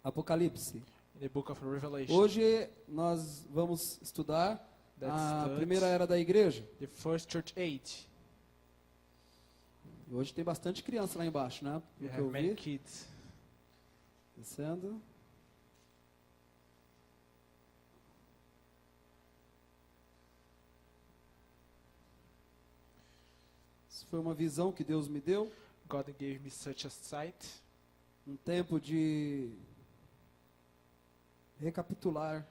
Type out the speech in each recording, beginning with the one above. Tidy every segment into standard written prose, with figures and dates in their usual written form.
Apocalipse. in the book of Revelation. Hoje nós vamos estudar a primeira era da igreja. The first church age. Hoje tem bastante criança lá embaixo, né? We Pelo que have eu many vi. kids. Descendo. Isso foi uma visão que Deus me deu. God gave me such a sight. Um tempo de recapitular.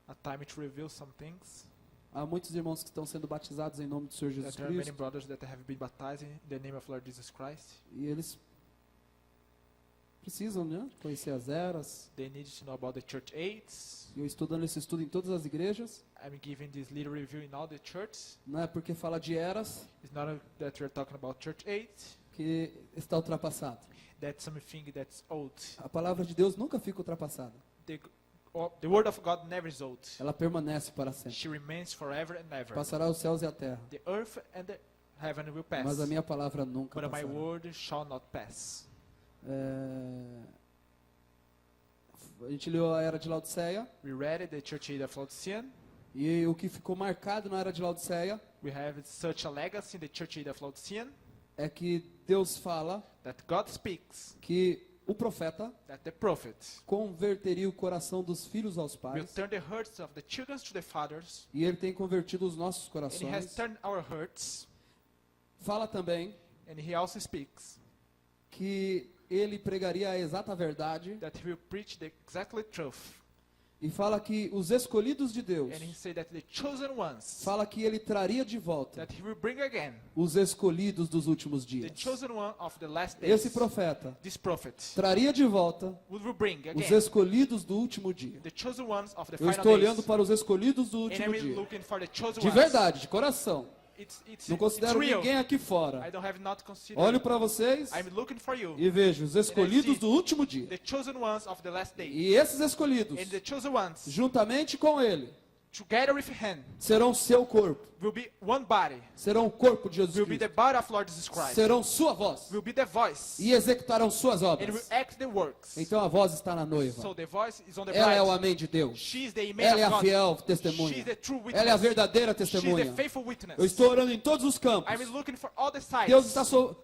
A time to reveal some things. Há muitos irmãos que estão sendo batizados em nome do Senhor Jesus That there are many Cristo. brothers that have been baptized in the name of Lord Jesus Christ. E eles precisam, né, conhecer as eras. They need to know about the church ages. E eu estou dando esse estudo em todas as igrejas. I'm giving this little review in all the churches. Não é porque fala de eras It's not that we're talking about church age. que está ultrapassado. That's something that's old. A palavra de Deus nunca fica ultrapassada. The word of God never is old. Ela permanece para sempre. She remains forever and ever. Passará os céus e a terra, The earth and the heaven will pass. mas a minha palavra nunca But my passará. word shall not pass. A gente leu a era de Laodiceia, We read the church age of Laodicea. e o que ficou marcado na era de Laodiceia We have such a legacy in the church age of Laodicea é que Deus fala that God speaks que o profeta that the prophet converteria o coração dos filhos aos will pais, turn the hearts of the children to the fathers, e ele tem convertido os nossos and he has corações. turned our hearts, Fala também and he also speaks que ele pregaria a exata verdade, that he will preach the exactly truth, e fala que os escolhidos de Deus, and he said that the chosen ones, fala que ele traria de volta that he will bring again os escolhidos dos últimos the dias. chosen one of the last days. Esse profeta This prophet traria de volta will bring os again escolhidos do último dia. the chosen ones of the Eu final estou olhando days, para os escolhidos do and último I'm dia. looking for the chosen De ones. verdade, de coração. It's Não considero real. ninguém aqui I fora. don't have not considered. Olho para vocês I'm looking for you, e vejo os escolhidos do último dia. the chosen ones of the last day, E esses escolhidos, and the chosen ones juntamente com ele, together with him serão seu corpo. will be one body, Serão o corpo de Jesus will be the Cristo. body of Lord Jesus Christ, Serão sua voz. will be the voice, E executarão suas and will obras. act the works. Então a voz está na noiva. So the voice is on the Ela é o bride. amém de Deus. She is the image Ela é of a God. fiel She testemunha. is the true witness. Ela é a verdadeira She is testemunha. the faithful witness. Eu estou orando em todos os campos. I'm looking for all the signs.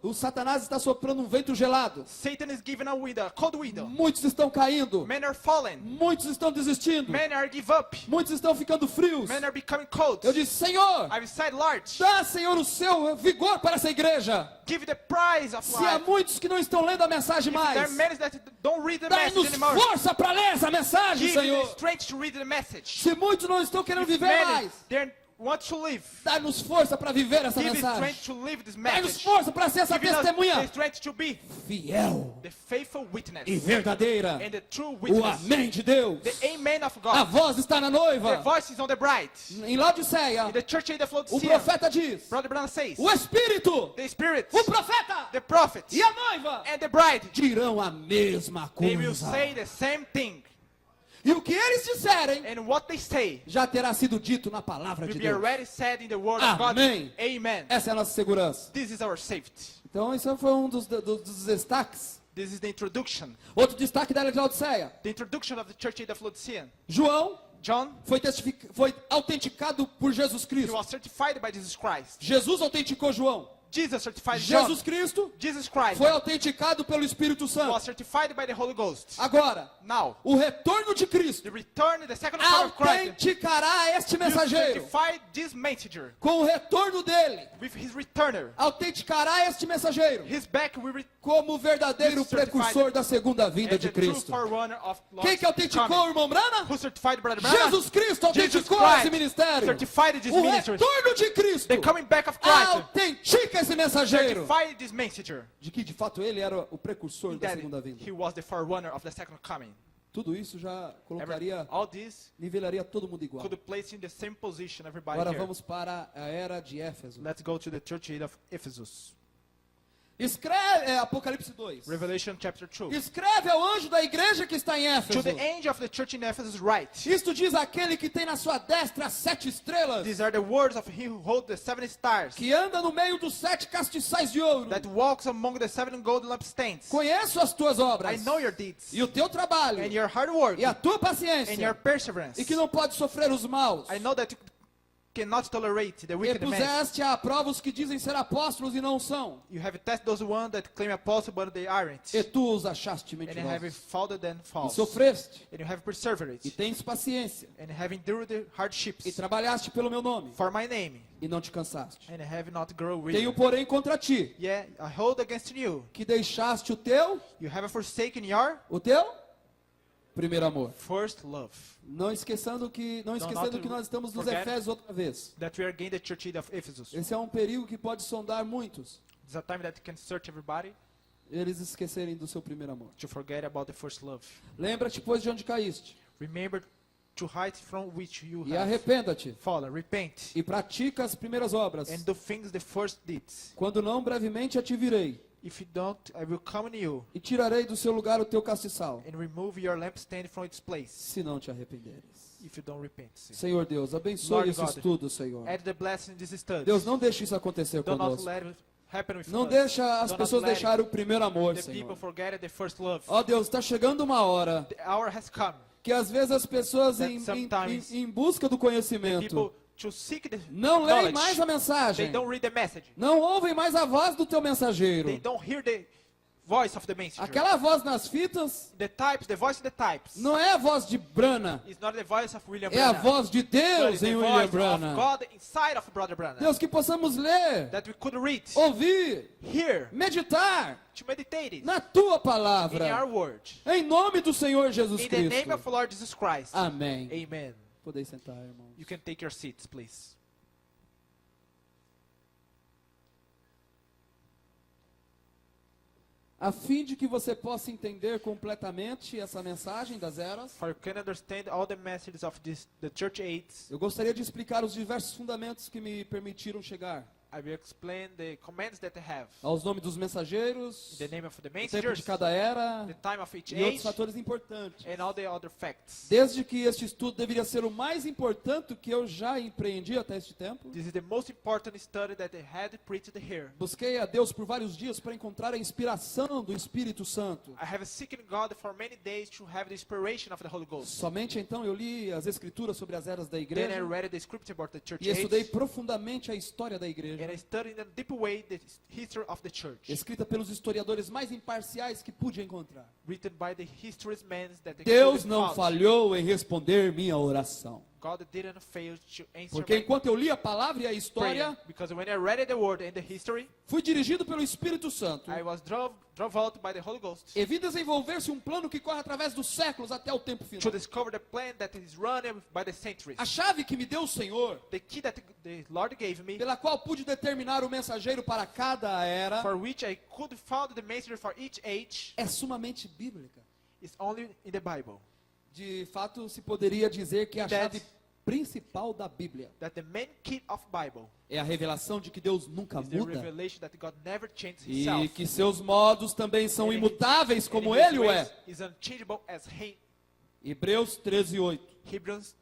O Satanás está soprando um vento gelado. Satan is giving a window, a cold window. Muitos estão caindo. Men are falling. Muitos estão desistindo. Men are give up. Muitos estão ficando frios. Men are becoming cold. Eu disse, Senhor, I've said, Lord, dá, Senhor, o seu vigor para essa igreja. give the prize of Se há life. muitos que não estão lendo a mensagem If there are mais, men that don't read the dá-nos message anymore, força para ler essa mensagem, give me the Senhor. strength to read the message. Se muitos não estão querendo If viver many mais, they want to live, dá-nos força para viver essa give me mensagem. strength to live this Dá-nos message. força para ser essa Give us the testemunha strength to be fiel the faithful witness e verdadeira. and the true O witness. amém de Deus. The amen of A God. voz está na The noiva. voice is on the bride. Em Laodiceia, In the church age of o Laodicea, profeta diz, Brother Branham says, o Espírito, the Spirit, o profeta the prophet, e a noiva and the bride, dirão a mesma they will coisa. say the same thing. E o que eles disserem And what they say já terá sido dito na palavra will de be Deus. already said in the word of God. Amém. Amen. Essa é a nossa segurança. This is our safety. Então, isso foi um dos destaques. This is the introduction. Outro destaque da era de Laodiceia. The introduction of the church age of Laodicea. João John, foi autenticado por Jesus he Cristo. was certified by Jesus Christ. Jesus autenticou João. Jesus certified John. Jesus Cristo Jesus Christ foi autenticado pelo Espírito was Santo. certified by the Holy Ghost. Agora, Now, o retorno de Cristo the return, the second coming of Christ, autenticará este will mensageiro. certify this messenger. Com o retorno dele, With his returner, autenticará este mensageiro his back will como o verdadeiro precursor da segunda vinda as de the true Cristo. forerunner of Quem Lord's que autenticou, coming. irmão Brana? Who certified Brother Branham? Jesus Cristo Jesus autenticou Christ esse ministério. certified this O ministry. retorno de Cristo The coming back of Christ autentica esse mensageiro. certified this messenger. De que de fato ele era o precursor da That segunda vinda. he was the forerunner of the second coming. Tudo isso já colocaria, All this nivelaria todo mundo igual. could place in the same position everybody Agora here. vamos para a era de Éfeso. Let's go to the church age of Ephesus. Escreve, Apocalipse 2. Revelation chapter 2. Escreve ao anjo da igreja que está em To Éfeso. the angel of the church in Ephesus write, Isto diz aquele que tem na sua destra as 7 estrelas, these are the words of him who holds the 7 stars, que anda no meio dos 7 castiçais de ouro. that walks among the 7 gold lampstands. Conheço as tuas obras, I know your deeds, e o teu trabalho, and your hard work, e a tua and paciência, your perseverance. e que não pode sofrer os maus. I know that you cannot tolerate the E wicked man. puseste à prova os que dizem ser apóstolos e não são. You have tested those ones that claim apostle, but they aren't. E tu os achaste And you have mentirosos. founded them E false. sofreste, And you have persevered. e tens paciência, And have endured the e hardships trabalhaste pelo meu nome, for my name. e não te cansaste. And have not grown Tenho, weary. porém, contra ti, Yeah, I hold against you. que deixaste o teu forsaken your primeiro amor. first love. Não esquecendo que not nós estamos nos forget Efésios outra vez. That we are again the church of Ephesus. Esse é um perigo que pode sondar muitos. It's a time that can search everybody Eles esquecerem do seu primeiro amor. to forget about the first love. Lembra-te, pois, de onde caíste. Remember to hide from which you E have arrependa-te. fallen. Repent E pratica as primeiras obras. and do things the first deeds. Quando não, brevemente a te virei. If you don't, I will come to you E tirarei do seu lugar o teu castiçal. and remove your lampstand from its place. Se não te arrependeres. If you don't repent. Senhor Deus, abençoe Lord esse God, estudo, Senhor. Add the blessing in this study. Deus, não deixe isso acontecer Do not conosco. let it happen with Não us. deixa as Do not pessoas let deixarem o primeiro amor, the people Senhor. forget the first love. Ó Deus, está chegando uma hora The hour has come. que às vezes as pessoas That em sometimes em busca do conhecimento People to seek the não leem knowledge. mais a They mensagem. don't read the message. Não ouvem mais a voz do teu mensageiro. They don't hear the voice of the messenger. Aquela voz nas fitas The voice in the types não é a voz de Branham, is not the voice of William é a Branham. voz de But Deus it's the em William voice of Branham. God inside of Brother Branham. Deus, que possamos ler, That we could read, ouvir, hear, meditar to meditate it na tua in our palavra. word. Em nome do Senhor Jesus In the name Cristo. of the Lord Jesus Christ. Amém. Amen. Podem sentar, irmãos. You can take your seats, please. A fim de que você possa entender completamente essa mensagem das eras, For you can understand all the messages of the church aids, eu gostaria de explicar os diversos fundamentos que me permitiram chegar I will explain the commands that I have. aos nomes dos mensageiros, In the name of the o tempo messengers, de cada era the time of each e outros age, fatores importantes. and all the other facts. Desde que este estudo deveria ser o mais importante que eu já empreendi até este tempo, This is the most important study that I had preached here. busquei a Deus por vários dias para encontrar a inspiração do Espírito Santo. I have seeked God for many days to have the inspiration of the Holy Ghost. Somente então eu li as escrituras sobre as eras da Then I igreja read the scripture about the church e estudei age, profundamente a história da igreja, and I studied in a deep way the history of the church, escrita pelos historiadores mais imparciais que pude encontrar. written by the history's men that they Deus couldn't não found. falhou em responder minha oração. God didn't fail to answer Porque my enquanto eu li a palavra e a prayer, história, because when I read the word and the history, fui dirigido pelo Espírito Santo I was drove out by the Holy Ghost e vi desenvolver-se um plano que corre através dos séculos até o tempo to final. discover the plan that is run by the centuries. A chave que me deu o Senhor, The key that the Lord gave me, pela qual pude determinar o mensageiro para cada era, for which I could found the messenger for each age, é sumamente bíblica. is only in the Bible. De fato, se poderia dizer que a That- chave principal da Bíblia That the main key of Bible é a revelação de que Deus nunca is the muda revelation that God never changes e himself. que seus modos também são And imutáveis and como his Ele o ways é. is unchangeable as Hebreus 13:8. Hebrews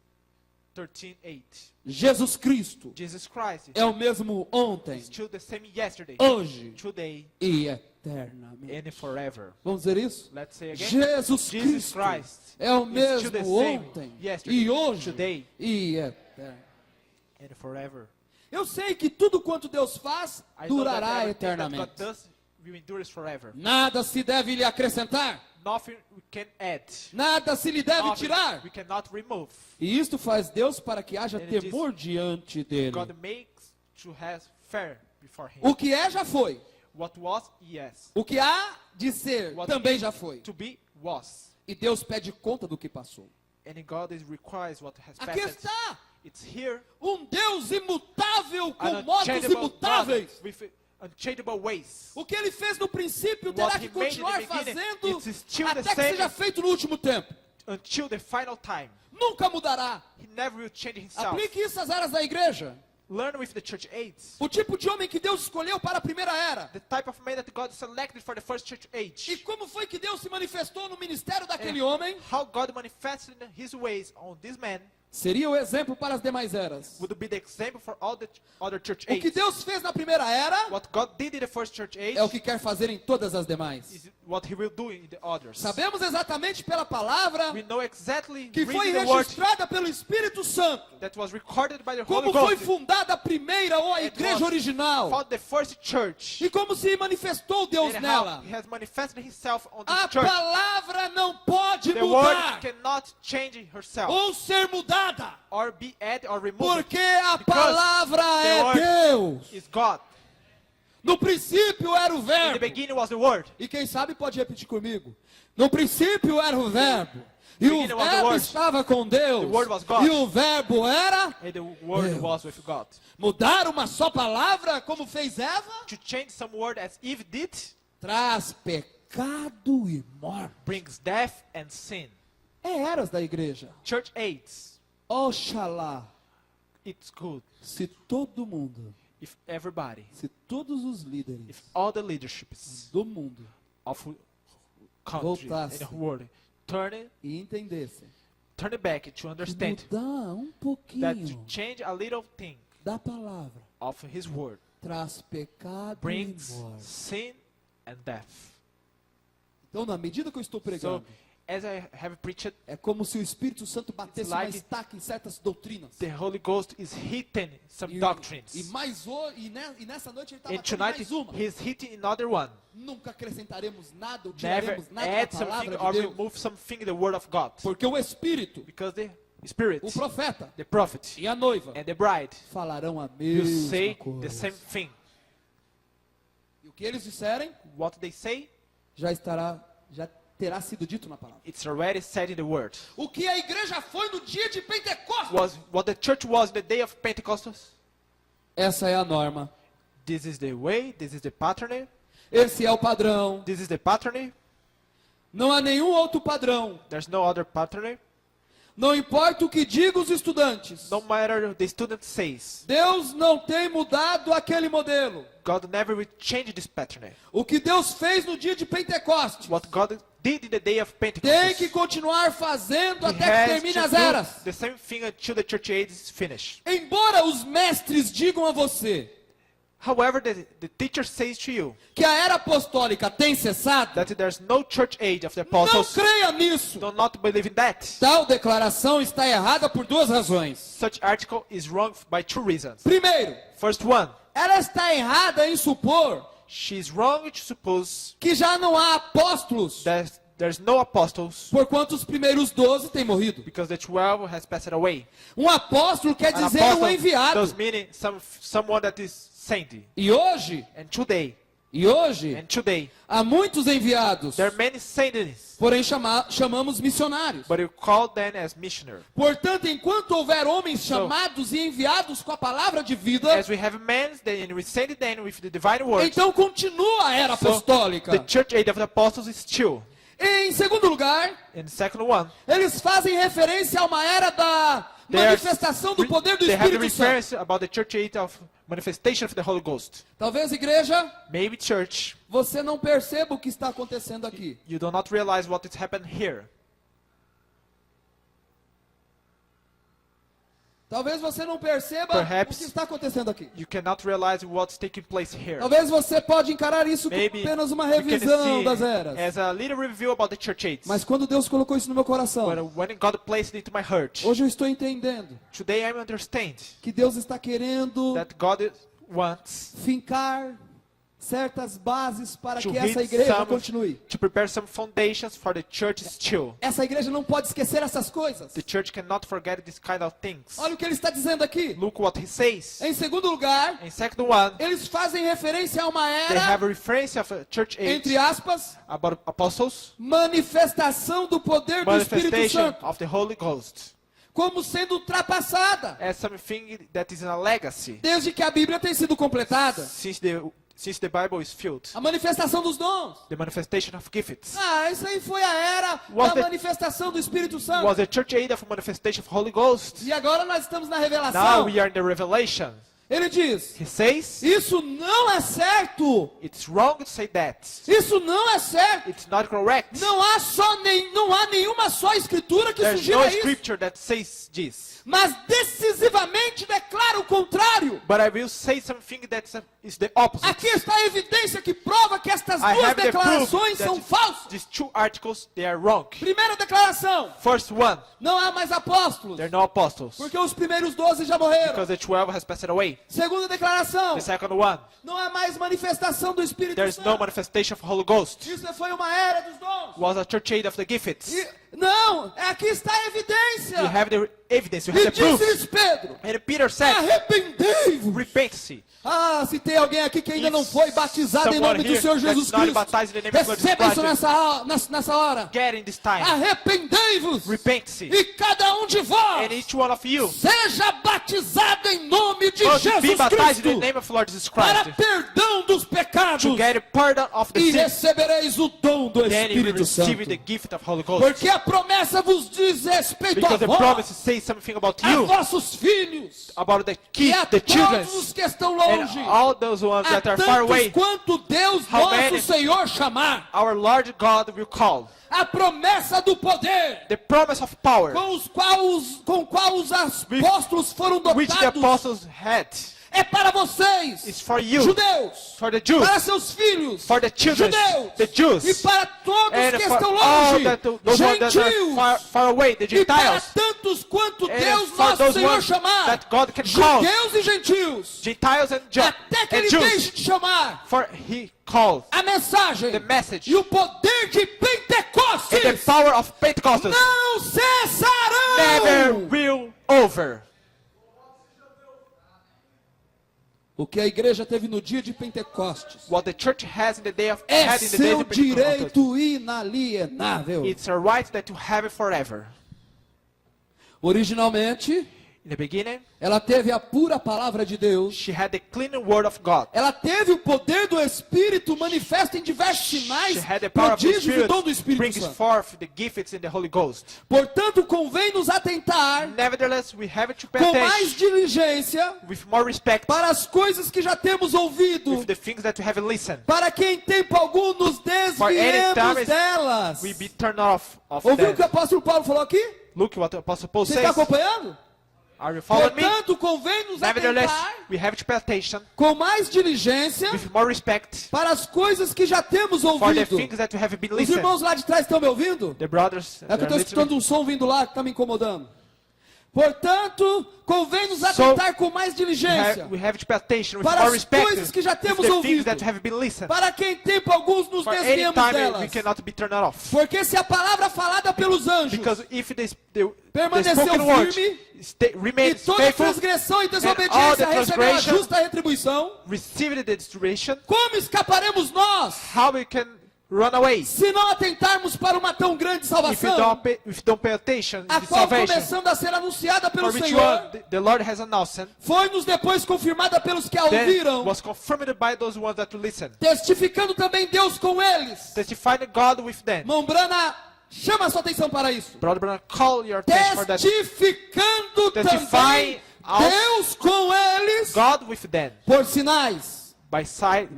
13:8. Jesus Cristo Jesus Christ é o mesmo ontem, is still the same yesterday, hoje today, e eternamente. and forever. Vamos dizer isso? Let's say again. Jesus Jesus Cristo Christ é o is still the mesmo same ontem yesterday, e hoje today, e eterno. and forever. Eu sei que tudo quanto Deus faz I know that durará everything that God eternamente. does will endure forever. Nada se deve lhe acrescentar, Nothing we can add. nada se lhe deve Nothing tirar. we cannot remove. E isto faz Deus para que haja And it is temor diante dele. God makes to have fair before Him. O que é, já foi. What was, yes. O que há de ser, What também is já foi. to be, was. E Deus pede conta do que passou. And God is requires what has Aqui passed. está It's here. um Deus imutável com An modos unchangeable God imutáveis. with unchangeable ways. O que ele fez no princípio What terá he que made in the continuar beginning, fazendo it's still the até que same. seja feito no último tempo. Until the final time. Nunca mudará. He never will change Himself. Aplique isso às áreas da igreja. learn with the church age. O tipo de homem que Deus escolheu para a primeira era. The type of man that God selected for the first church E age. como foi que Deus se manifestou no ministério daquele homem? How God manifested his ways on this man Seria o exemplo para as demais eras. would be the example for all the other church O que ages. Deus fez na primeira era What God did in the first church age é o que quer fazer em todas as demais. is what he will do in the others. Sabemos exatamente pela palavra We know exactly que foi reading the word registrada pelo Espírito Santo. that was recorded by the Holy Como foi Ghost. fundada a primeira ou a It igreja was original. found the first church. E como se manifestou Deus And how nela. he has manifested himself on A this church. palavra não pode The word mudar cannot change herself ou ser mudada. or be added or removed. Porque a Because palavra the é word Deus. Is God. No princípio era o In the verbo. beginning was the word. E quem sabe pode repetir comigo. No princípio era o verbo. E o beginning was the verbo word. estava com Deus. The word was God. E o verbo era And the word Deus. was with God. mudar uma só palavra, como fez Eva, To change some word as Eve did traz pecado e morte. brings death and sin. É eras da igreja. Church aids. Oxalá, It's good se todo mundo, if everybody, se todos os líderes if all the leaderships do mundo of country Voltasse. and the world turn entendessem it back to que understand mudar um that to pouquinho change a little thing da palavra of his word traz pecado brings e morte. sin and death. Então, na medida que eu estou So, pregando, as I have preached, é como se o Espírito Santo batesse like uma estaca em certas doutrinas. the Holy Ghost is hitting some E doctrines. e nessa noite ele está And batendo tonight mais uma. he's hitting another one. Nunca acrescentaremos nada ou Never tiraremos nada add da something palavra or de Deus. remove something in the word of God. Porque o Espírito, Because the Spirit, o profeta the prophet, e a noiva and the bride falarão a will mesma say the coisa. same thing. E o que eles disserem What they say, já terá sido dito na palavra. it's already said in the word. O que a igreja foi no dia de Pentecostes. Was what the church was in the day of Pentecost. Essa é a norma. This is the way, this is the pattern, Esse é o padrão. this is the pattern. Não há nenhum outro padrão. There's no other pattern. Não importa o que digam os estudantes. No matter the student says, Deus não tem mudado aquele modelo. God never will change this pattern. O que Deus fez no dia de Pentecostes What God did in the day of tem Pentecost, que continuar fazendo He até que has termine to as do eras. the same thing until the church age is finished. Embora os mestres digam a você However, the teacher says to you que a era apostólica tem cessado, that there's no church age of the não apostles, creia nisso. do not believe in that. Tal declaração está errada por duas razões. Such article is wrong by two reasons. Primeiro, First one, ela está errada em supor she's wrong to suppose que já não há apóstolos, that there's no apostles porquanto os primeiros 12 têm morrido. because the 12 has passed away. Um apóstolo quer An dizer um apostle enviado. does mean someone that is sent. E hoje, And today, há muitos enviados, there are many sent, porém chamamos missionários. but you call them as missionaries. Portanto, enquanto houver homens chamados e enviados com a palavra de vida, As we have men, then we send them with the divine word. então continua a era So, apostólica. the church age of the apostles is still. Em segundo lugar, And the second one, eles fazem referência a uma era da manifestação do poder do they have the Espírito Santo. reference about the church age of manifestation of the Holy Ghost. Talvez, igreja, Maybe church, você não perceba o que está acontecendo aqui. you do not realize what is happening here. Talvez você não perceba Perhaps o que está acontecendo aqui. You cannot realize what's taking place here. Talvez você pode encarar isso como Maybe apenas uma you can revisão see das eras. as a little review about the church age. Mas quando Deus colocou isso no meu coração, But when God placed it into my heart, hoje eu estou entendendo today I understand que Deus está querendo that God wants fincar certas bases para to que essa hit igreja some, continue. to prepare some foundations for the church still. Essa igreja não pode esquecer essas coisas. The church cannot forget this kind of things. Olha o que ele está dizendo aqui. Look what he says. Em segundo lugar, In second one, eles fazem referência a uma they have era, a reference of a church age entre aspas, about apostles, manifestação do poder do Espírito manifestation Santo, of the Holy Ghost, como sendo ultrapassada, as something that is a legacy desde que a Bíblia tem sido completada. since the Bible is filled. A manifestação dos dons. The manifestation of gifts. Ah, isso aí foi a era Was da the- manifestação do Espírito Santo. Was the church age of manifestation of Holy Ghost? E agora nós estamos na Now revelação. we are in the revelation. Ele diz, He says, isso não é certo. it's wrong to say that. Isso não é certo. It's not correct. Não há nenhuma só escritura que There's sugira no isso. scripture that says this. Mas decisivamente declara o contrário. But I will say something that is the opposite. Aqui está a evidência que prova que estas I duas have the proof declarações that são falsas. these two articles, they are wrong. Primeira declaração, First one, não há mais apóstolos, there are no apostles. porque os primeiros 12 já morreram. Because the 12 has passed away. Segunda declaração, The second one, não há mais manifestação do Espírito there is no Santo. manifestation of Holy Ghost. Isso foi uma era dos dons. Was a church age of the gifts. Não, aqui está a evidência. You have the evidence, you have E the proof. disse Pedro, And Peter said, arrependei-vos. repent-se. Ah, se tem alguém aqui que ainda não foi batizado em Someone nome do here Senhor that's Jesus not Cristo, baptized in the name of Jesus receba isso Christ, nessa hora. get in this time. Arrependei-vos. Repent-se. E cada um de vós And each one of you seja batizado em nome de must be Jesus baptized in Cristo the name of Lord Jesus para Christ perdão dos pecados to get a pardon of the e sins. recebereis o dom do Then you will Espírito receive Santo. the gift of Holy Ghost. Porque a promessa vos diz respeito a Because the vós, promise says something about a you, vossos filhos about the e kids, a the children, todos os que estão and longe, all those ones a that are far tantos away. quanto Deus How nosso many? Senhor chamar. Our Lord God will call. A promessa do poder The promise of power com qual os apóstolos foram which the dotados apostles had é para vocês, is for you, judeus, for the Jews, para seus filhos, for the children, judeus, the Jews, e para todos and que for estão all longe, that those ones that are gentios, far away, the e para Gentiles, tantos quanto and Deus for nosso those Senhor ones chamar, that God can call, judeus e gentios, Gentiles and até que Ele Jews, deixe de chamar for He calls a mensagem the message e o poder de and the Pentecostes power of Pentecost não cessarão. never will over. O que a igreja teve no dia de Pentecostes What the church has in the day of é had in the day seu of Pentecost, direito inalienável. it's a right that you have it forever. Originalmente, In the beginning, ela teve a pura palavra de Deus. she had the clean word of God. Ela teve o poder do Espírito manifesto em diversos She sinais, had the power of the prodígios e dom do Spirit, Espírito brings Santo. forth the gifts in the Holy Ghost. Portanto, convém nos atentar Nevertheless, we have to pay com mais attention diligência with more respect para as coisas que já temos ouvido, with the things that we haven't listened. para que em tempo algum nos For any desviemos time delas. we be turned off of Ouviu o que o them. apóstolo Paulo falou aqui? Look what the Apostle Paul Você está says. acompanhando? Are you following me? Portanto, convém nos Nevertheless, atentar we have to pay attention com mais diligência with more respect para as coisas que já temos for the ouvido. things that we have been Os listening. irmãos lá de trás estão me ouvindo? The brothers, É que eu estou they're escutando listening. um som vindo lá que está me incomodando. Portanto, convém nos So, atentar com mais diligência we have to pay attention with para more as respect coisas que já with temos the ouvido, things that have been listened. para que em tempo alguns nos For any desviemos time we delas. cannot be turned off. Porque se a palavra falada pelos anjos Because if the permaneceu spoken word firme, e remains toda faithful, transgressão e all desobediência the receberá transgression, justa retribuição, received the distribution, como escaparemos nós how we can run away se não atentarmos para uma tão grande if you salvação, don't pay attention a to qual salvation, começando a ser anunciada pelo for which Senhor, one the Lord has announced, foi-nos depois confirmada pelos que a then ouviram, was confirmed by those ones that listen, testificando também Deus com eles. testifying God with them. Mombrana, chama a sua atenção para isso. Brother Branham, call your attention for that. Testificando Testifying também also Deus com eles God with them por sinais, by signs,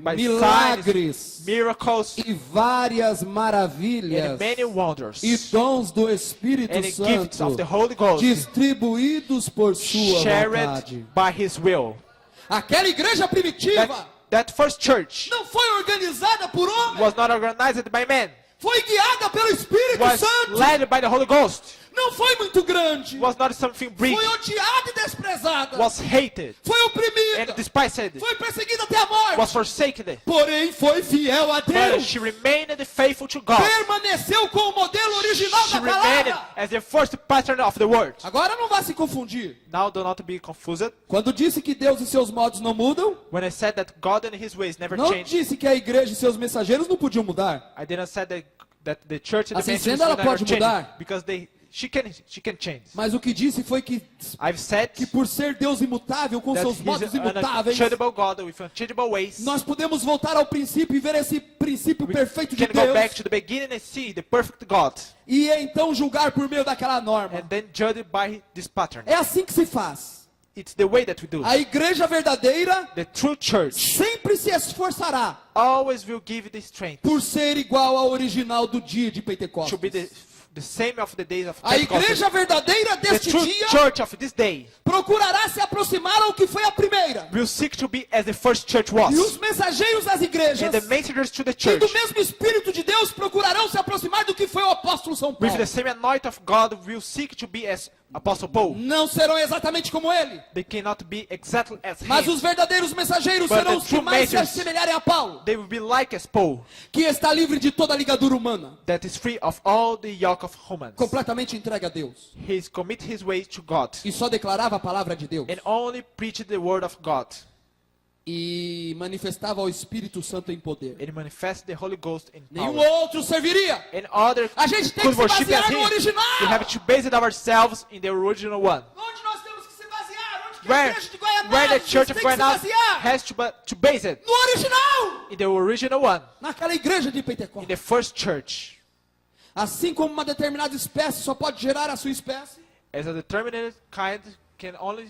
milagres miracles, e várias maravilhas and many wonders, e dons do Espírito and gifts of the Santo Holy Ghost, distribuídos por sua shared vontade. by His will. Aquela igreja primitiva That first church não foi organizada por homens, was not organized by men, foi guiada pelo Espírito was Santo. led by the Holy Ghost, Não foi muito grande, was not something big, foi odiada e desprezada, was hated foi and oprimida, despised, foi perseguida até a morte. was forsaken, Porém, foi fiel a but Deus. she remained faithful to God. Permaneceu com o modelo original She da remained palavra. as the first pattern of the word. Agora não vá se confundir. Now do not be confused. Quando disse que Deus e seus modos não mudam, When I said that God and His ways never não change, disse que a igreja e seus mensageiros não podiam mudar. I didn't say that the church and the Assim messengers sendo, ela will never pode change, mudar. because she can change. Mas o que disse foi que I've said por ser Deus imutável, com that seus modos He's an imutáveis, unchangeable God with unchangeable ways. nós podemos voltar ao princípio e ver esse princípio We perfeito de can go back Deus to the beginning and see the perfect God, e então julgar por meio daquela norma. and then judge by this pattern. É assim que se faz. it's the way that we do. A igreja verdadeira The true church sempre se esforçará always will give the strength por ser igual ao original do dia de to Pentecostes. be the same of the days of A Pentecost. igreja verdadeira The deste true dia church of this day procurará se aproximar ao que foi a primeira. will seek to be as the first church was. E os mensageiros das igrejas, And the messengers to the tendo church o mesmo Espírito de Deus, procurarão se aproximar do que foi o apóstolo São with Paulo. the same anointing of God will seek to be as Apostle Paul. Não serão exatamente como ele, They cannot be exactly as mas him. os verdadeiros mensageiros But serão the os que true mais se messengers- assemelharem a Paulo, They will be like as Paul, que está livre de toda ligadura humana, that is free of all the yoke of humans. completamente entregue a Deus, He's commit his ways to God e só declarava a palavra de Deus, and only preached the word of God e manifestava o Espírito Santo em poder. and manifest the Holy Ghost in Nenhum power. outro serviria. And other A gente tem could que se worship as basear no him. original. We have to base it ourselves in the original one. Onde nós temos que se basear? Onde que a Where, igreja de Goiânia where the church tem of que se Guanás basear? has to base it No original! in the original one, Naquela igreja de in Pentecostes. the first church. Assim como uma determinada espécie só pode gerar a sua espécie, As a determinate kind can only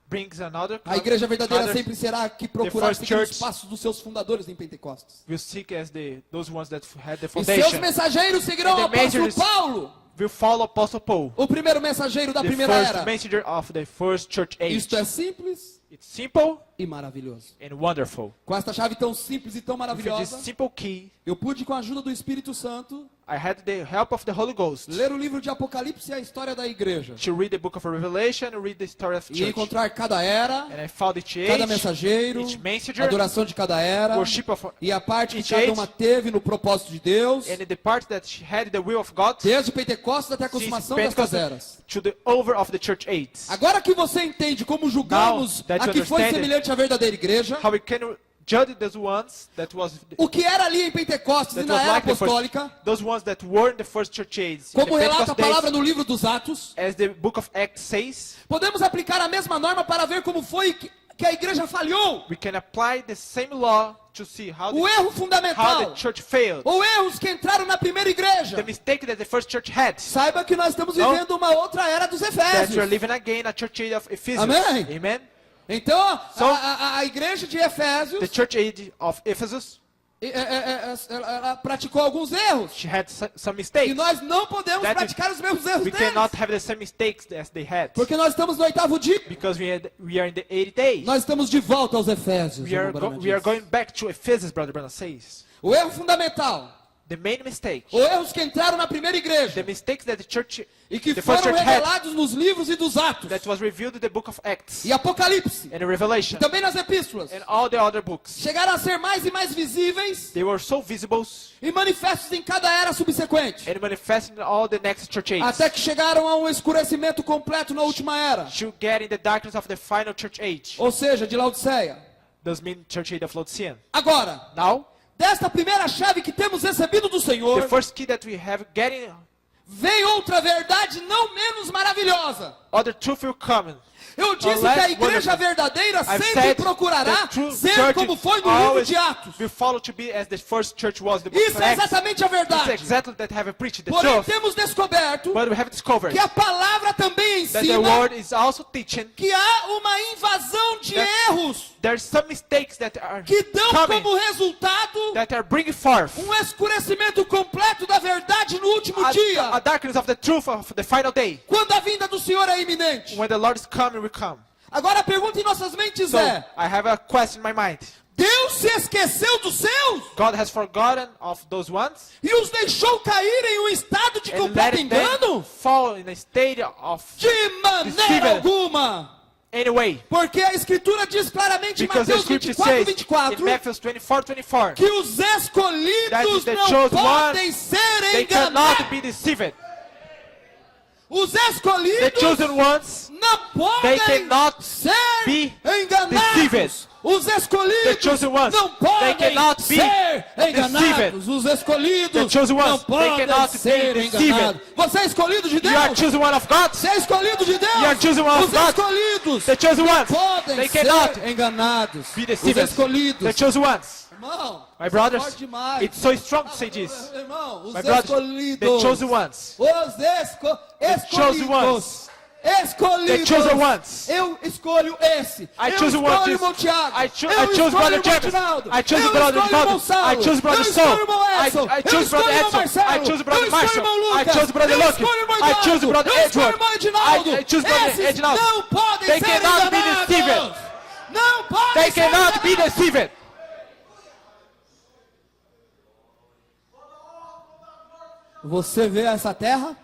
brings another a igreja verdadeira others sempre será a que procurar first seguir os church- passos dos seus fundadores em Pentecostes. will seek as those ones that had the E seus foundation. mensageiros seguirão And o the apóstolo messengers- Paulo, Will follow Apostle Paul, o primeiro mensageiro da the primeira first era. messenger of the first church age. Isto é simples It's simple e maravilhoso. and wonderful. Com esta chave tão simples e tão With this maravilhosa, simple key, eu pude, com a ajuda do Espírito Santo, I had the help of the Holy Ghost ler o livro de Apocalipse e a história da igreja. to read the book of Revelation and read the story of E church. encontrar cada era, And I found each cada age, mensageiro, each messenger, a adoração de cada era, worship of, e a parte que each cada age, uma teve no propósito de Deus, and the part that had the will of God desde Pentecostes até a since consumação destas Pentecost eras. to the over of the church age. Agora que você entende como julgamos Now that a you que foi understand it, semelhante à verdadeira igreja, How we can judge those ones that was o que era ali em Pentecostes e that na was era like the apostólica, first, those ones that were in the first church age. In como the relata a Pentecost days, palavra no livro dos Atos, as the book of Acts says, podemos aplicar a mesma norma para ver como foi que a igreja falhou. we can apply the same law to see how O the, erro how fundamental, the church failed. ou erros que entraram na primeira igreja. The mistake that the first church had. Saiba que nós estamos Não. vivendo uma outra era dos That we are Efésios. living again a church age of Ephesians. Amém. Amen. Então, So- a igreja de Efésios, The church age of Ephesus, ela praticou alguns erros. she had some E mistakes. nós não podemos That praticar os mesmos erros We deles. cannot have the same mistakes as they had. Porque nós estamos no 8º dia. Because we are in the 80 days. Nós estamos de volta aos Efésios. We are, irmão Branham we are diz. going back to Ephesians, Brother Branham says. O erro fundamental, The main mistake, os erros que entraram na primeira igreja the mistakes that the church, e que the first foram church had, revelados nos livros e dos Atos that was revealed in the book of Acts e Apocalipse, and Revelation também nas epístolas, and all the other books. chegaram a ser mais e mais visíveis They were so visible e manifestos em cada era subsequente, and manifesting in all the next church ages. até que chegaram a um escurecimento completo na última era, To get in the darkness of the final church age. ou seja, de Laodiceia. Does mean church age of Laodicean. Agora, Now, desta primeira chave que temos recebido do the Senhor, first key that we have getting vem outra verdade não menos maravilhosa. other truth will come. Eu disse Unless que a igreja wonderful. verdadeira I've sempre said procurará the true ser church como foi no livro always de Atos. will follow to be as the first church was. The book Isso of é Acts. exatamente a It's verdade. exactly that have preached the Porém, truth. temos descoberto But we have discovered que a palavra também that the ensina word is also teaching que há uma invasão de that erros there's some mistakes that are que dão coming como resultado that are bringing forth um escurecimento completo da verdade no último a dia, darkness of the truth of the final day. quando a vinda do Senhor é iminente. When the Lord is coming, we come. Agora a pergunta em nossas mentes So é: I have a question in my mind. Deus se esqueceu dos seus God has forgotten of those ones e os deixou cair em um estado de and completo let them engano? fall in a state of De maneira Deceived. alguma. anyway. Porque a Escritura diz claramente em Because the Mateus scripture 24, says 24, in Matthew 24, que os that escolhidos the não chosen podem ones, ser they cannot enganados. be deceived. Os The escolhidos chosen ones, não they podem cannot ser be enganados. deceived. Os The escolhidos chosen ones, não they podem cannot be ser enganados. deceived. Os escolhidos The chosen ones, não they podem cannot be ser deceived. enganados. Você é escolhido de You are Deus? chosen one of God. Você é escolhido de Deus? You are chosen one of Os God. escolhidos The chosen ones, podem they ser cannot enganados. be Os deceived. escolhidos. The chosen ones, Irmão, my isso é brothers, forte demais. it's so strong to say this. Irmão, os My brothers, escolhidos. the chosen ones, Os chosen escolhidos. ones, escolhidos. The chosen ones. Eu escolho esse. I Eu choose one escolho o Jesus. irmão Tiago. I Eu choose escolho brother o irmão James. Ginaldo. I choose Eu brother escolho o irmão Ginaldo. Saulo. I choose brother Eu escolho o Saul. irmão Edson. I choose Eu escolho brother o irmão Edson. Marcelo. I choose brother Eu escolho o Marshall. irmão I Lucas. choose brother Eu Luke. escolho o irmão I choose Eduardo. brother Eu escolho o Edward. irmão Edinaldo. I choose brother Esses Edinaldo. não podem They ser cannot be enganados. deceived. Não podem They ser cannot be enganados. deceived. Você vê essa terra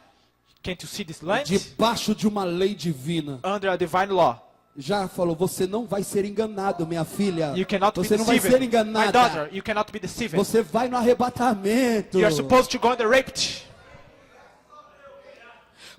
Can't you see this land? debaixo de uma lei divina. Under a divine law. Já falou, você não vai ser enganado, minha filha. You cannot be Você não vai deceived. ser My enganada. daughter, you cannot be deceived. Você vai no arrebatamento. You are supposed to go in the raped.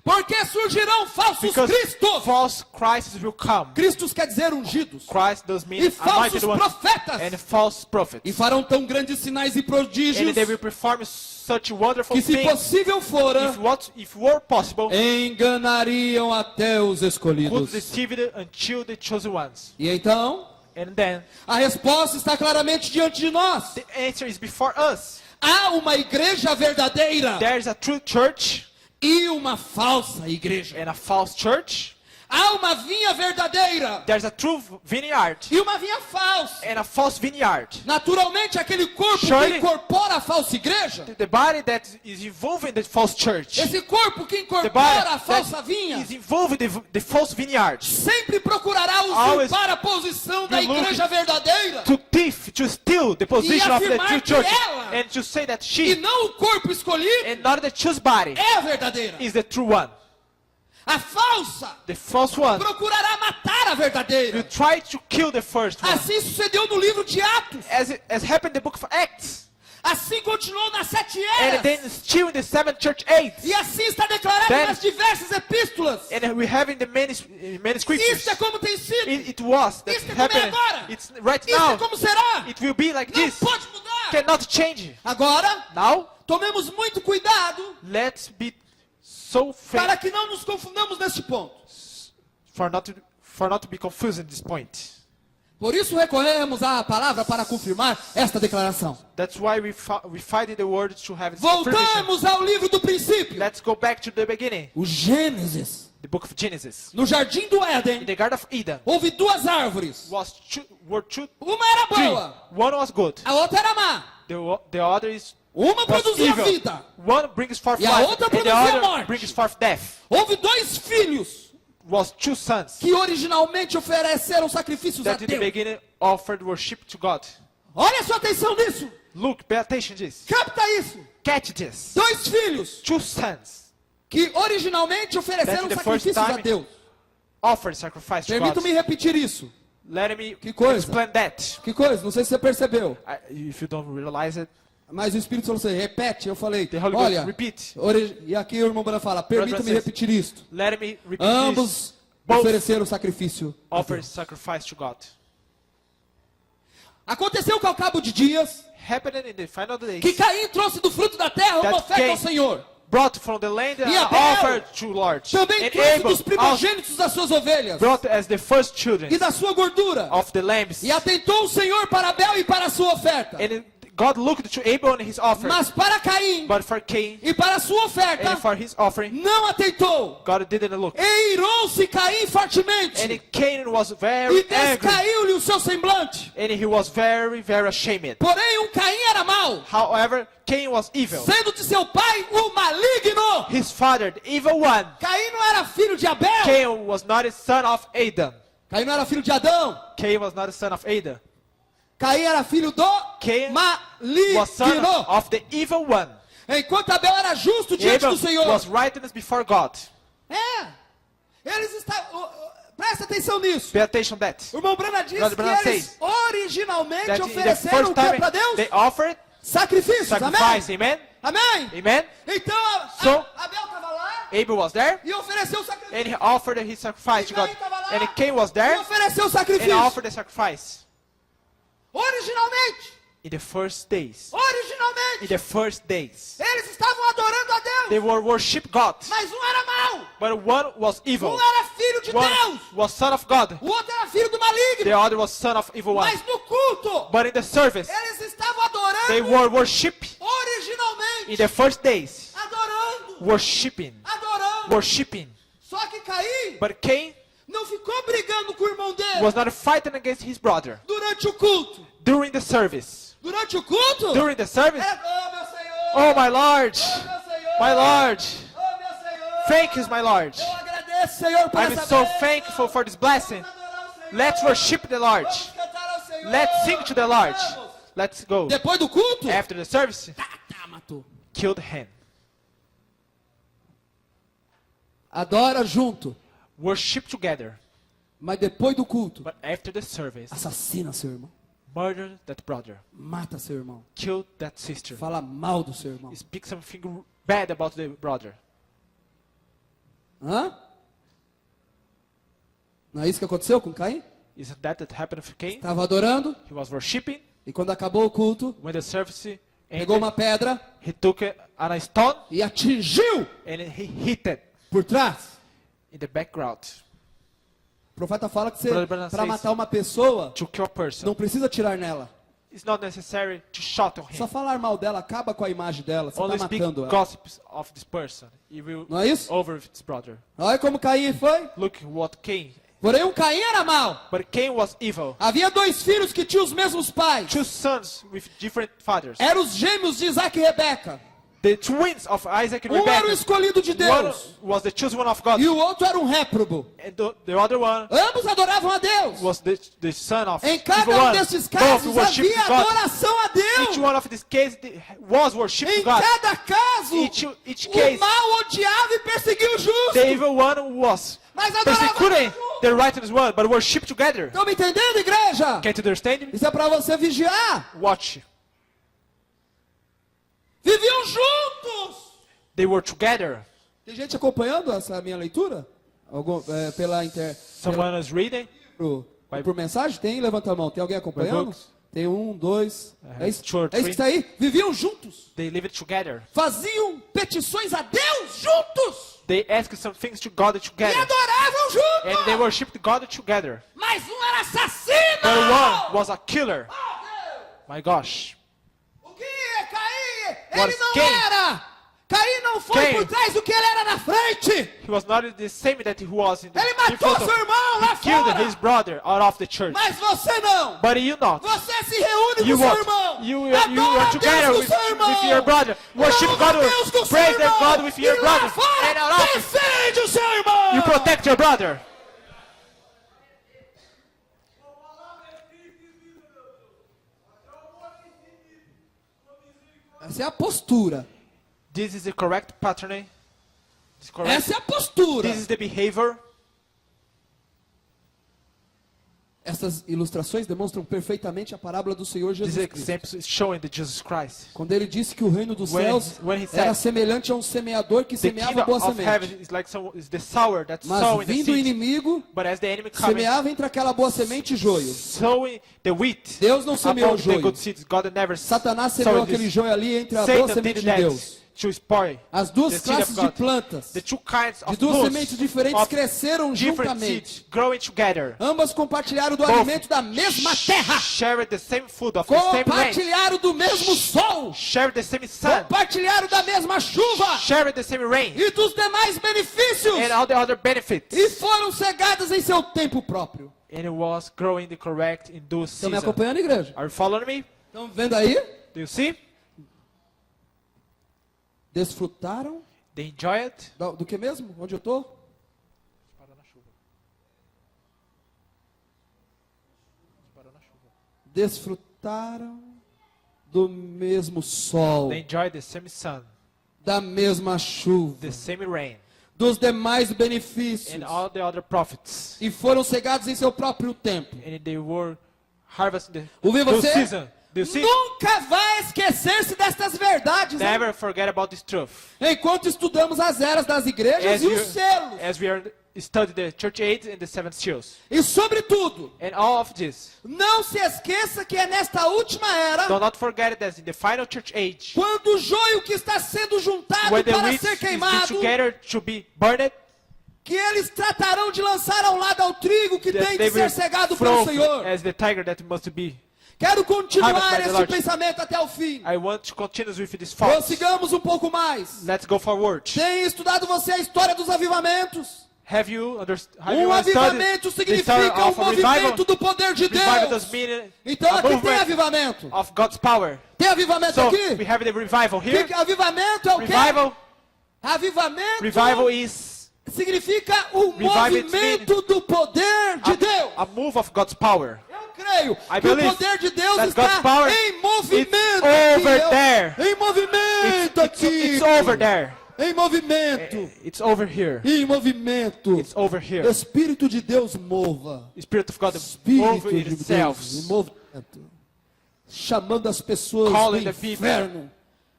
Porque surgirão falsos Because cristos. false Christs will come. Cristos quer dizer ungidos. Christ does mean E falsos anointed ones profetas. and false prophets. E farão tão grandes sinais e And prodígios they will perform such wonderful que, se things. possível fora, If were possible, enganariam até os could escolhidos. deceive until the chosen ones. E então, And then a resposta está claramente diante de nós. the answer is before us. Há uma igreja verdadeira There is a true church e uma falsa igreja. and a false church. Há uma vinha verdadeira There's a true vineyard e uma vinha falsa. and a false vineyard. Naturalmente, aquele corpo que Surely- incorpora a falsa igreja, The body that is involved in the false church, esse corpo que the incorpora body a falsa that vinha, is involved in the false vineyard, sempre procurará Always usurpar a posição da be looking igreja verdadeira to thief, to steal the position of the afirmar true que church, ela- and to say that e she não o corpo escolhido and not the choose body é a verdadeira. is the true one. A falsa The false one procurará matar a will verdadeira. try to kill the first one, Assim sucedeu no livro de Atos. as happened in the book of Acts, Assim continuou nas 7 and eras. then still in the seventh church age, E assim está declarado Then- nas diversas epístolas. and we have in the many scriptures. Isso é como tem sido. It was that Isso é como é happened. agora. It's right Isso é now. como será. It will be like Não this. pode mudar. Cannot change. Agora, Now, tomemos muito cuidado let's be so para fair que não nos confundamos neste ponto. for not to be confused at this point. Por isso recorremos à palavra para confirmar esta declaração. That's why we find in the word to have this confirmation. Voltamos ao livro do princípio. Let's go back to the beginning, O Gênesis. the book of Genesis. No jardim do In Éden, the Garden of Eden, houve duas árvores. were two Uma era tree. boa, One was good. a outra era má. The other is Uma was produzia evil. vida. One brings forth E a life, outra and the produzia other morte. brings forth death. Houve dois filhos Was two sons que originalmente ofereceram sacrifícios a that in the Deus. beginning offered worship to God. Olha sua atenção nisso. Look, pay attention to this. Capta isso. Catch this. Dois filhos Two sons que originalmente ofereceram That in the first sacrifícios a time- Deus. offered sacrifice to God. Permita-me repetir isso. Let me Que coisa. explain that. Que coisa, não sei se você percebeu. If you don't realize it, Mas o Espírito falou assim, repete. Eu falei, the Holy Ghost olha, repeat. e aqui o irmão Branham fala, permita-me says, repetir isto. Let me repeat this. Ambos Both ofereceram sacrifício a offered Deus. sacrifice to God. Aconteceu que ao cabo de dias, Happening in the final days, que Caim trouxe do fruto da terra uma That oferta ao Cain Senhor. brought from the land E an Abel offer to Lord. Também And trouxe Abel dos also primogênitos das suas ovelhas brought as the first children e da sua gordura. of the lambs. E atentou o Senhor para Abel e para a sua oferta. And God looked to Abel and his offering. Mas para Caim But for Cain e para a sua oferta, and for his offering, não atentou. God didn't look. E irou-se Caim And fortemente. Cain was E very angry. descaiu-lhe o seu semblante. And he was very, very ashamed. Porém, Caim era mau, However, Cain was evil. sendo de seu pai o maligno. His father, the evil one. Caim não era filho de Abel. Cain was not a son of Adam. Caim não era filho de Adão. Cain was not a son of Adam. Caim era filho do Cain was son maligno. of the evil one. Enquanto Abel era justo diante Abel do Senhor. was righteousness before God. É. Eles estavam... Presta atenção nisso. Pay attention to that. O irmão Branham diz Brother que Branham eles says originalmente That in the ofereceram first o que time para Deus? they offered Sacrifícios. sacrifice. Amém? Amen? Amém? Amen? Então, So- Abel estava lá Abel was there e ofereceu o sacrifício. and he offered his sacrifice to God. Caim estava lá And Cain was e there ofereceu o and sacrifício. offered the sacrifice. Originalmente. In the first days. In Originalmente. the first days. Eles estavam adorando a Deus. They were worship God. Mas um era mau. But one was evil. Um era filho de One Deus. was son of God. O outro era filho do The maligno. other was son of evil one. Mas no culto, But in the service, eles estavam they adorando were worship. originalmente. In the first days, Adorando. worshiping. Adorando. Worshiping. Só que Caim But Cain não ficou brigando com o irmão dele was not fighting against his brother durante o culto. during the service. Durante o culto? During the service, Oh, meu Senhor! oh my Lord, Oh, meu Senhor! my Lord, Oh, meu Senhor! thank you, my Lord. Eu agradeço, Senhor, por I'm essa so bênção. thankful for this blessing. Vamos adorar o Senhor. Let's worship the Lord. Vamos cantar ao Senhor. Let's sing to the Lord. Vamos. Let's go. Depois do culto? After the service, Matou. killed him. Adora junto. Worship together. Mas depois do culto, But after the service, assassina seu irmão. murder that brother. Mata seu irmão. Killed that sister. Fala mal do seu irmão. Speak something bad about the brother. Hã? Não é isso que aconteceu com Caim? Isn't that happened to Cain? Estava adorando He was worshiping. e quando acabou o culto, When the service pegou ended, uma pedra he took a stone e atingiu and he hit it por trás. in the background O profeta fala que Brother para says- matar uma pessoa, to kill a person. não precisa atirar nela. It's not necessary to shout on Só him. falar mal dela acaba com a imagem dela. Você Only está speak matando ela. gossips of this person. He will Não é isso? over his brother. Olha como Caim foi. Look what Cain. Porém, um Caim era mau. But Cain was evil. Havia dois filhos que tinham os mesmos pais. Two sons with different fathers. Eram os gêmeos de Isaac e Rebeca. The twins of Isaac and Um era o Rebekah. escolhido de One Deus was the chosen one of God. e o outro era um réprobo. And the other one Ambos adoravam a Deus. was the son of Em evil cada um one. desses Both casos worshiped havia God. adoração a Each Deus. one of these cases was worshiping Em God. cada caso, Each o case, mal odiava e perseguia o the justo. evil one was Mas adoravam persecuting junto. the righteous one, but worship together. Estão me entendendo, igreja? Can't you understand? Isso é para você vigiar. Watch. Viviam juntos. They were together. Tem gente acompanhando essa minha leitura? Someone is reading. Por mensagem? Tem? Levanta a mão. Tem alguém acompanhando? books. Tem um, dois. É isso, two or é isso que está aí? Viviam juntos. They lived together. Faziam petições a Deus juntos. They asked some things to God E together. adoravam And they juntos. worshipped God together. Mas um era assassino. But one was a killer. Oh, Deus. My gosh. O que é Caim? Was Ele não Cain. era. Caim não foi Cain. por trás do que ele era na frente. He was not the same that he was in the Ele in matou front of. seu irmão lá He killed fora. his brother out of the church. Mas você não. But you not. Você se reúne You com seu what? irmão. You Adora are a together Deus with, com seu irmão. with your brother. Worship Louva God. a Deus com seu Praise irmão. God with your E lá brother. fora, And out of defende o seu irmão. you protect your brother. Essa é a postura. This is the correct pattern. This, correct. Essa é a postura. This is the behavior. Essas ilustrações demonstram perfeitamente a parábola do Senhor These Jesus Cristo. examples is showing the Jesus Christ. Quando ele disse que o reino dos céus When he era said, semelhante a um semeador que the semeava kingdom boa of heaven semente. is like is the sower that Mas sowing the vindo o seed. inimigo, But as the enemy coming, semeava entre aquela boa semente joio. sowing the wheat Deus não semeou among the joio. good seeds, God never Satanás semeou sowed aquele this. joio ali entre a boa Satan semente did de that Deus. to spoil As duas the seed of classes de God. plantas, The two kinds de of duas plants sementes diferentes, of cresceram different juntamente. seeds growing together. Ambas compartilharam do Both alimento da mesma terra. Shared the same food of the same rain. Compartilharam do mesmo sol. Shared the same sun. Compartilharam da mesma chuva. Shared the same rain. E dos demais benefícios. And all the other benefits. E foram cegadas em seu tempo próprio. And it was growing the correct in due Estão me season. acompanhando, igreja? Are you following me? Estão vendo aí? Do you see? Desfrutaram They enjoy it. do que mesmo? Onde eu estou? Desfrutaram do mesmo sol, They enjoy the same sun, da mesma chuva, the same rain, dos demais benefícios. and all the other prophets. E foram cegados em seu próprio tempo. And they were harvesting the Ouviu due você? season. Do you see? Nunca vai esquecer-se destas verdades. Hein? Never forget about this truth. Enquanto estudamos as eras das igrejas e os selos. As we are study the church age and the seven seals. E sobretudo, And all of this. não se esqueça que é nesta última era, Do not forget that in the final church age, quando o joio que está sendo juntado when the para wheat ser is queimado, together to be burned, que eles tratarão de lançar ao lado ao trigo que that tem they que ser will cegado pelo throw Senhor. as the tiger that must be. Quero Harvest continuar by the este Lord. pensamento até o fim. I want to continue with this thought. Prossigamos um pouco mais. Let's go forward. Tem estudado você a história dos avivamentos? Have you studied avivamento the story significa of a revival? movimento do poder de Revival Deus. does mean Então a aqui tem movement avivamento. of God's power. Tem avivamento So aqui? we have the revival here. Avivamento é o quê? Avivamento Revival is significa o Revival, it's movimento do poder de Deus. a move of God's power. Eu creio I que o believe poder de Deus that está God's power em movimento. is over there. Em movimento aqui. It's over there. Em movimento. It's over here. Em movimento. It's over here. Espírito de Deus mova. The Spirit of God Espírito move de itself. Deus em movimento. Chamando as pessoas Calling do the people. inferno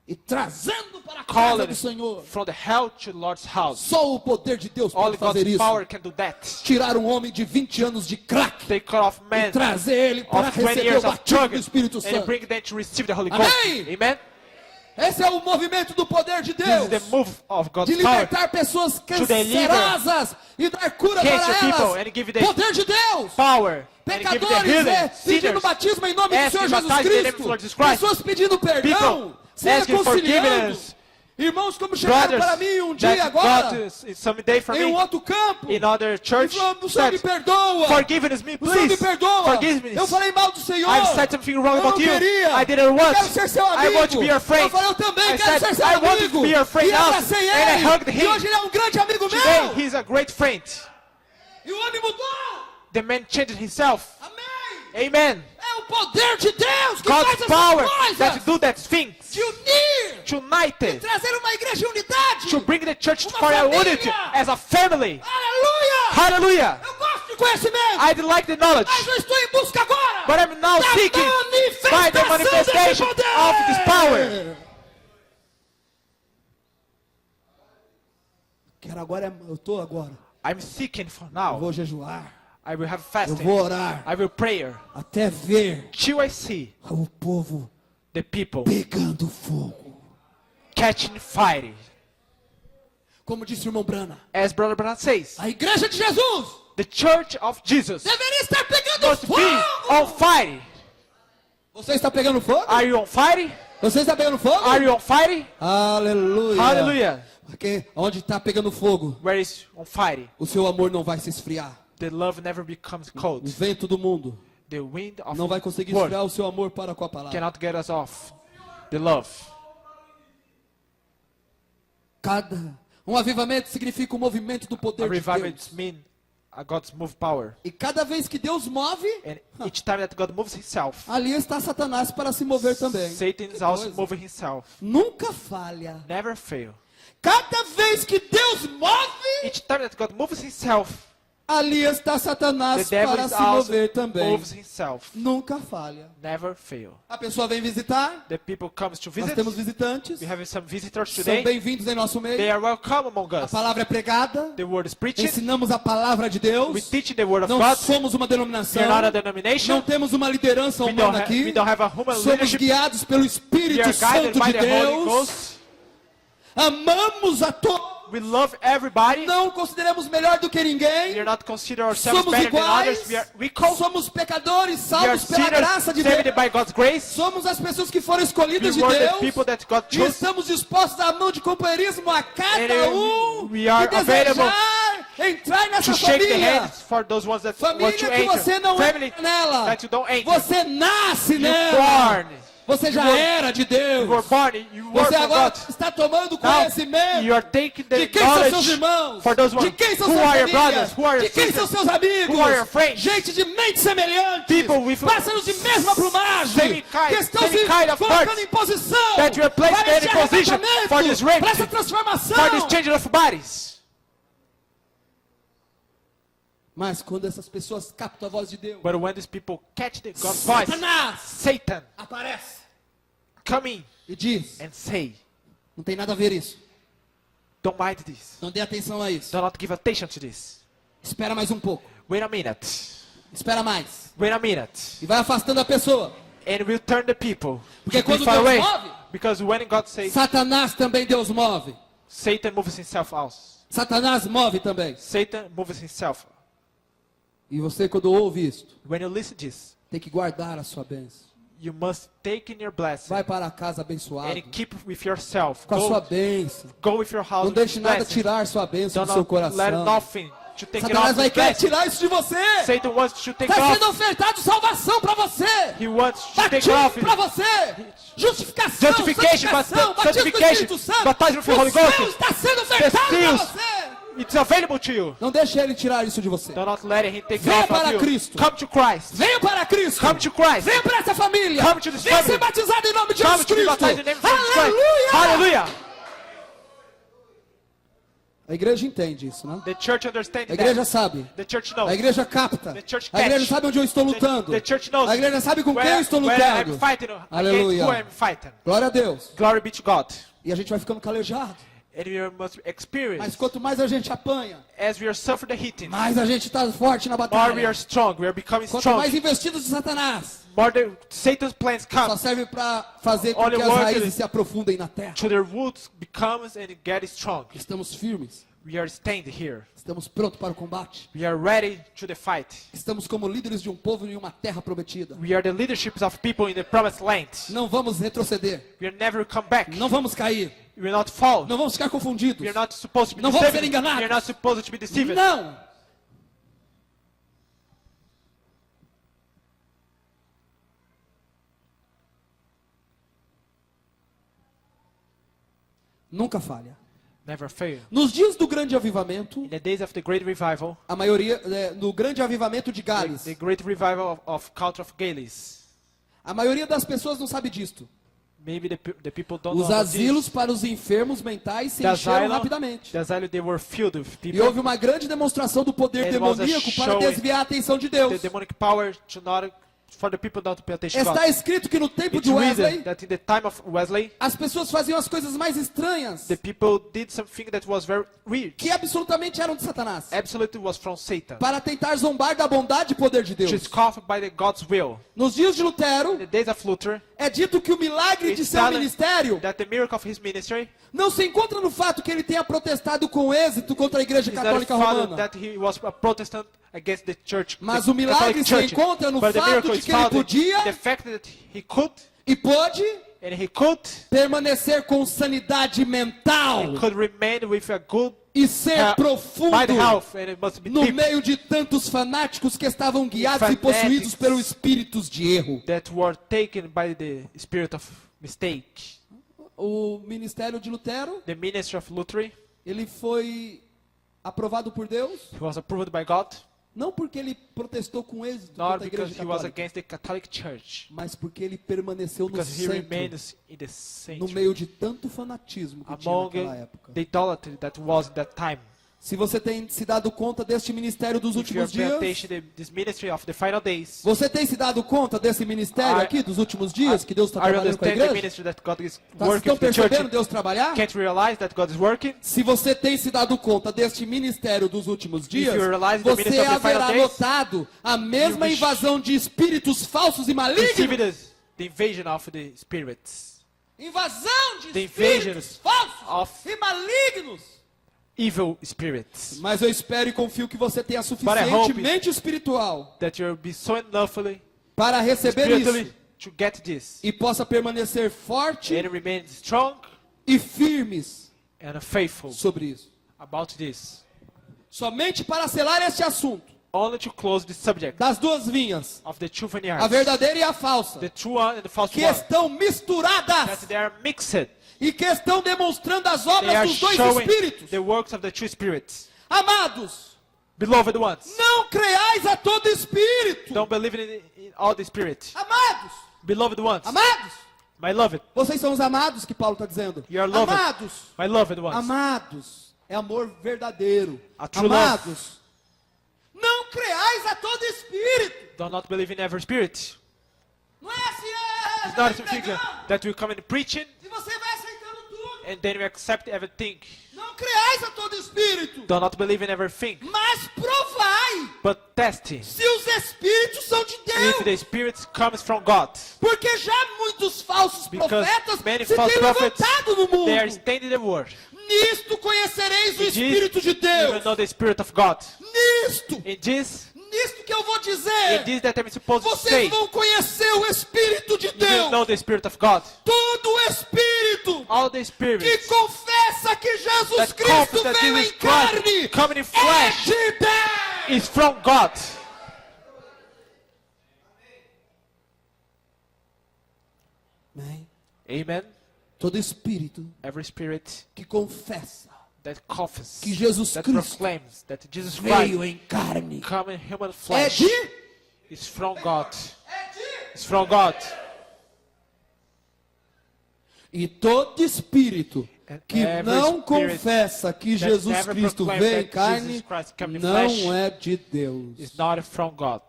e trazendo para a casa Calling do Senhor. from the hell to the Lord's house. Só o poder de Deus Only pode fazer God's isso. power can do that. Tirar um homem de 20 anos de crack They cut off e men trazer ele para of 20 receber o years of batismo do drug Espírito and Santo. bring them to receive the Holy Amém? Ghost. Amen. Esse é o movimento do poder de This Deus. is the move of De God's power. libertar pessoas deliver cancerosas e dar cura cancer para people elas. and give them Poder de Deus. Power. And give them Pecadores healing. pedindo Sinners batismo em nome do asking Senhor Jesus baptized in the name of Cristo. Lord Jesus Christ. Pessoas pedindo perdão, People se asking reconciliando. forgiveness. Irmãos, como chegaram Brothers para mim um dia that agora, got someday from em um me outro campo, in other e church falando, o Senhor me said, perdoa. forgiveness me, O Senhor me please. perdoa. Forgive me. Eu falei mal do Senhor. I've said something wrong Eu about não you. queria. I didn't Eu want. quero ser seu amigo. I want to be your friend. Eu falei, eu também I quero said, ser seu I want amigo. to be your friend E also. abracei And I ele. hugged E him. hoje ele é um grande amigo Today, meu. he's a great friend. E o homem mudou. The man changed himself. Amém. Amen. É o poder de Deus que God's faz essas power coisas. that do that thing. De unir. United. Trazer uma igreja de unidade. To bring the church Uma for a família. unity as a family. Aleluia. Hallelujah. Eu gosto de conhecimento. I like the knowledge. Mas eu estou em busca agora. But I'm now da seeking by the manifestation desse poder. of this power. Quero agora, eu estou agora. I'm seeking for Eu now. vou jejuar. I will have Eu fasting. vou orar. I will pray Até ver till I see o povo the people pegando fogo. catching fire. Como disse o irmão Brana. As Brother Branham says, A igreja de Jesus the church of Jesus deveria estar pegando must be fogo. on fire. Você está pegando fogo? Are you on fire? Você está pegando fogo? Are you on fire? Aleluia. Hallelujah. Porque onde está pegando fogo, Where is on fire? o seu amor não vai se esfriar. The love never becomes O cold. vento do mundo The wind of não vai conseguir world esfriar o seu amor para com a palavra. cannot get us off the love. Um avivamento significa o movimento do poder A de revival Deus. means God's move power. E cada vez que Deus move, And each time that God moves himself, ali está Satanás para se mover também. Satan Que is also coisa. moving himself. Nunca falha. Never fail. Cada vez que Deus move, Each time that God moves himself, ali está the Satanás devil para is se mover also também. moves himself. Nunca falha. Never fail. A pessoa vem visitar, The people comes to nós visit. temos visitantes, We have some visitors são today. bem-vindos em nosso They meio. are welcome among A us. palavra é pregada, The word is preached. ensinamos a palavra de We Deus, teach the word of não God. somos uma denominação, We are not a não denomination. temos uma liderança We don't, humana aqui, we don't have a human somos leadership. guiados pelo We Espírito are guided Santo by de the Holy Deus, Ghost. amamos a todos, We love everybody. não consideramos melhor do que We ninguém, are not consider ourselves somos better than iguais, others. We are equal. somos pecadores We are salvos pela graça de sinners saved Deus, by God's grace. somos as pessoas que foram We escolhidas de were the Deus, people that God e chose. estamos dispostos a mão de companheirismo a cada And we que are desejar entrar nessa To shake the família. hands for those ones that Família want to que você enter. não Family entra nela, that you don't enter. você nasce You nela, born. você já You were- era de You were Deus, born. You were você from agora God. está tomando Now conhecimento you are taking the de quem são seus knowledge irmãos, for those de ones. quem são Who suas are your famílias, brothers? Who are your de quem são sisters? seus amigos, Who are your friends? gente de mente semelhante, People with pássaros de mesma plumagem, same kind- que estão same se kind of colocando birds em posição that you are placed para esse in position arrebatamento, for this rapture, para essa transformação. for this changing of bodies. Mas quando essas pessoas captam a voz de Deus, But when these people catch the God's voice, Satanás Satan aparece come in e diz, and say, não tem nada a ver isso, don't mind this. não dê atenção a isso, Do not give attention to this. espera mais um pouco, Wait a minute. espera mais, Wait a minute. e vai afastando a pessoa, And we'll turn the people porque to be quando far Deus away. move, Because when God says, Satanás também Deus move, Satan moves himself also. Satanás move também, Satan moves himself. e você quando ouve isto, When you listen to this, tem que guardar a sua bênção, you must take in your blessing Vai para a casa abençoado. and keep with yourself. Com a sua Go, bênção. go with your house Não with deixe nada blessing. tirar sua bênção Do do seu not let coração. nothing to take it Satanás off vai his querer blessing. tirar isso de você. Satan wants to take Está it sendo off. ofertado salvação para você. He wants to take it Batismo off. para você. Justificação, Justification, santificação, batismo do sanctification, Espírito Santo. baptism with the O Holy céu Ghost. está sendo ofertado para seals. você. It's available to you. Não deixe ele tirar isso de você. Do not let him take it Venha off para of you. Cristo. Come to Christ. Venha para Cristo. Come to Christ. Venha para essa família. Come to this Venha family. ser batizado em nome de Come Jesus to be Cristo. baptized in the name of Jesus Christ. Aleluia. Hallelujah. A igreja entende isso, né? The church understands A igreja that. sabe. The church knows. A igreja capta. The church A igreja catch. sabe onde eu estou lutando. The church knows. A igreja sabe com quem eu estou where I'm lutando. fighting, Aleluia. against who I'm fighting. Glória a Deus. Glory be to God. E a gente vai ficando calejado. And we must Mas experience, quanto mais a gente apanha, as we are suffering the hitting, mais a gente está forte na more we batalha. are strong. We are becoming Quanto strong. mais investidos de Satanás, More the Satan's plans só come serve para fazer com Only que as work raízes is- se aprofundem na terra. to their roots becomes and get strong. Estamos firmes. We are standing here. Estamos prontos para o combate. We are ready to the fight. Estamos como líderes de um povo em uma terra prometida. We are the leaderships of people in the promised land. Não vamos retroceder. We are never come back. Não vamos cair. We will not fall. Não vamos ficar confundidos. We are not supposed to be Não vamos deceived. ser enganados. We are not supposed to be deceived. Não. Nunca falha. Never fail. Nos dias do grande avivamento, In the days of the great revival, a maioria, no grande avivamento de Gales, the great revival of Count of Gales, a maioria das pessoas não sabe disto. maybe the people don't Os know about asilos this. para os enfermos mentais se The encheram asylum, rapidamente. the asylum, they were filled with E people. houve uma grande demonstração do poder It was a demoníaco para showing desviar a atenção de The Deus. demonic power to not, for the people not to pay attention to Está God. escrito que no tempo It's de written Wesley, that in the time of Wesley, as pessoas faziam as coisas mais estranhas, the people did something that was very weird. que absolutamente eram de Satanás, Absolutely was from Satan. para tentar zombar da bondade e poder de Which Deus. is scoffed by the God's will. Nos dias de In Lutero, the days of Luther, é dito que o milagre de it's seu telling ministério that the miracle of his ministry não se encontra no fato que ele tenha protestado com êxito contra a Igreja is not Católica found Romana. that he was a Protestant against the church. Mas the o milagre Catholic se Church. encontra no But the fato miracle de is que ele found in podia the fact that he could, e pôde and he could permanecer com sanidade mental remain with a good e ser profundo mind health, and it must be no deep. meio de tantos fanáticos que estavam guiados e possuídos pelos espíritos de erro. That were taken by the spirit of mistake. O ministério de Lutero, The ministry of Luther, ele foi aprovado por Deus, he was approved by God, não porque ele protestou com êxito not contra a because Igreja he was Católica, against the Catholic Church, mas porque ele permaneceu no because he centro, remains in the no center meio de tanto fanatismo que tinha among naquela época. the idolatry that was in that time. Se você tem se dado conta deste ministério dos If you últimos are paying dias, attention to this ministry of the final days, você tem se dado conta desse ministério aqui dos últimos dias que Deus está are you trabalhando com a understand the igreja? ministry that God is Tá, working estão with the church? percebendo Deus trabalhar? Can't realize that God is working? Se você tem se dado conta deste ministério dos últimos dias, you realize the você ministry of the final haverá days, notado a mesma you'll be invasão de espíritos falsos e malignos. Receive the invasion of the spirits, Invasão de The espíritos invasions falsos of e malignos. evil spirits. Mas eu espero e confio que você tenha I hope suficientemente espiritual That you'll be so enoughly para receber spiritually isso to get this e possa permanecer forte and remain strong e firmes and faithful sobre isso. about this. Somente para selar este assunto Only to close the subject das duas vinhas, of the two a vineyards, verdadeira e a falsa, the true one and the false que one, estão that misturadas they are mixed. e que estão demonstrando as They obras are dos dois showing espíritos. the works of the two spirits. Amados, Beloved ones, não creais a todo espírito. don't believe in all the spirit. Amados, Beloved ones, amados, my loved, vocês são os amados que Paulo está dizendo. You are loved. Amados, my loved ones, amados, é amor verdadeiro. A true Amados, não creais a todo espírito. do not believe in every spirit. Não é assim, It's not something that will come in preaching e você vai aceitando tudo. and then we accept everything. Não creais a todo espírito, Do not believe in everything, mas provai but test se os espíritos são de if Deus. the spirit comes from God. Porque já muitos falsos Because profetas many se false têm prophets, levantado no they are mundo. standing the word. Nisto conhecereis o In Espírito de this, you will Deus. know the Spirit of God. Nisto, In this, disso que eu vou It dizer, is that I'm supposed to vocês say. vão conhecer o Espírito de You will know Deus. the Spirit of God. Todo espírito All the que spirits confessa que Jesus that Cristo confess that veio Jesus em carne Christ coming in é flesh de Deus. is from God. Amém. Amen. Todo espírito Every spirit que confessa that confesses, que Jesus that Cristo proclaims that Jesus veio Christ em carne come in human é flesh de is from God. It's from God. E todo espírito And que every não spirit confessa que that Jesus never Cristo proclaims veio em that carne Jesus Christ come in flesh não é de Deus. is not from God.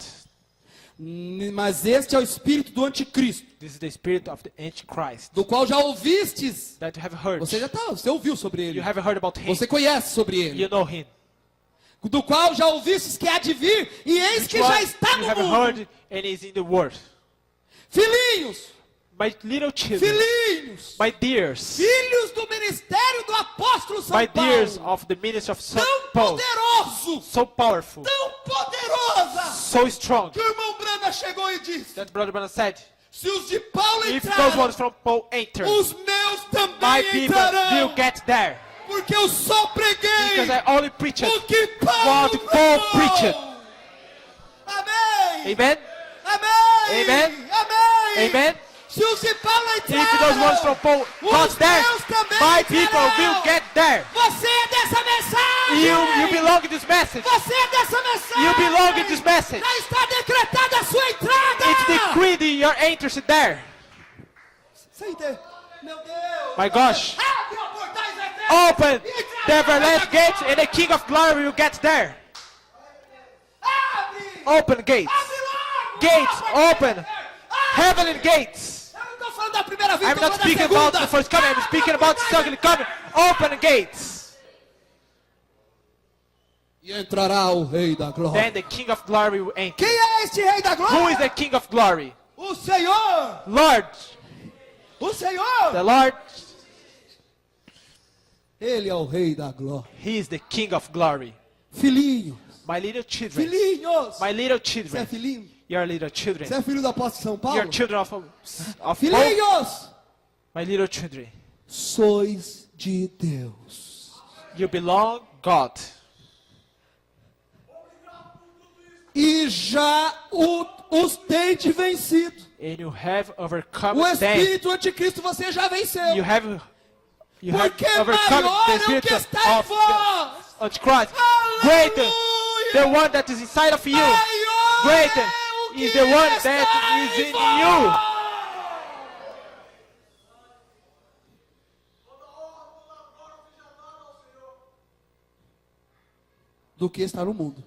Mas este é o espírito do anticristo, This is the spirit of the Antichrist do qual já ouvistes. that you have heard. Você ouviu sobre ele. You have heard about him. Você conhece sobre ele. You know him. Do qual já ouvistes que há de vir, e eis Which que já one está you no have mundo. heard and is in the world. Filhinhos, My little children, filhinhos, my dears, filhos do ministério do apóstolo São my dears Paulo. of the ministry of St. Tão Paul, poderoso, so powerful, tão poderosa, so strong, que o irmão Brana chegou e disse: that Brother Branham said, se os de Paulo if those entraram, ones from Paul enter, os meus my também people entrarão. will get there. Porque eu só preguei Because I only preached o que Paulo what Paul pregou. preached. Amém. Amen? Amém. Amen. Amém. Amen? Se os de Paulo If those ones from entraram, Paul got os there, meus também my people entrarão. will get there. Você é dessa mensagem. You belong in this message. Você é dessa mensagem. You belong in this message. Já está decretada a sua entrada. It's decreed your entrance there. Você entende? Meu Deus. My gosh. Abre os portais eternos. Open the everlasting gates and the King of Glory will get there. Abre. Open gates. Abre logo. Gates Abre. open. Heavenly gates. Eu não estou falando da primeira vez, I'm estou not falando da speaking about segunda. the first coming. I'm speaking about the second coming. Open gates. E entrará o Rei da Glória. Then the King of Glory will enter. Quem é este Rei da Glória? Who is the King of Glory? O Senhor. Lord. O Senhor. The Lord. Ele é o Rei da Glória. He is the King of Glory. Filhinho. My little children. Filhinhos. My little Você é children. filhinho? Your little children. Você é filho do apóstolo São Paulo? Your children of Paul. Filhinhos. My little children. Sois de Deus. You belong God. E já os tende vencido. And you have overcome O them. espírito anticristo você já venceu. You have Porque overcome maior the é o spirit que está em of vós. the Antichrist. Greater, the Aleluia. one that is inside of you. Maior Greater é o que is the one está that is em in vós. you. Do que está no mundo.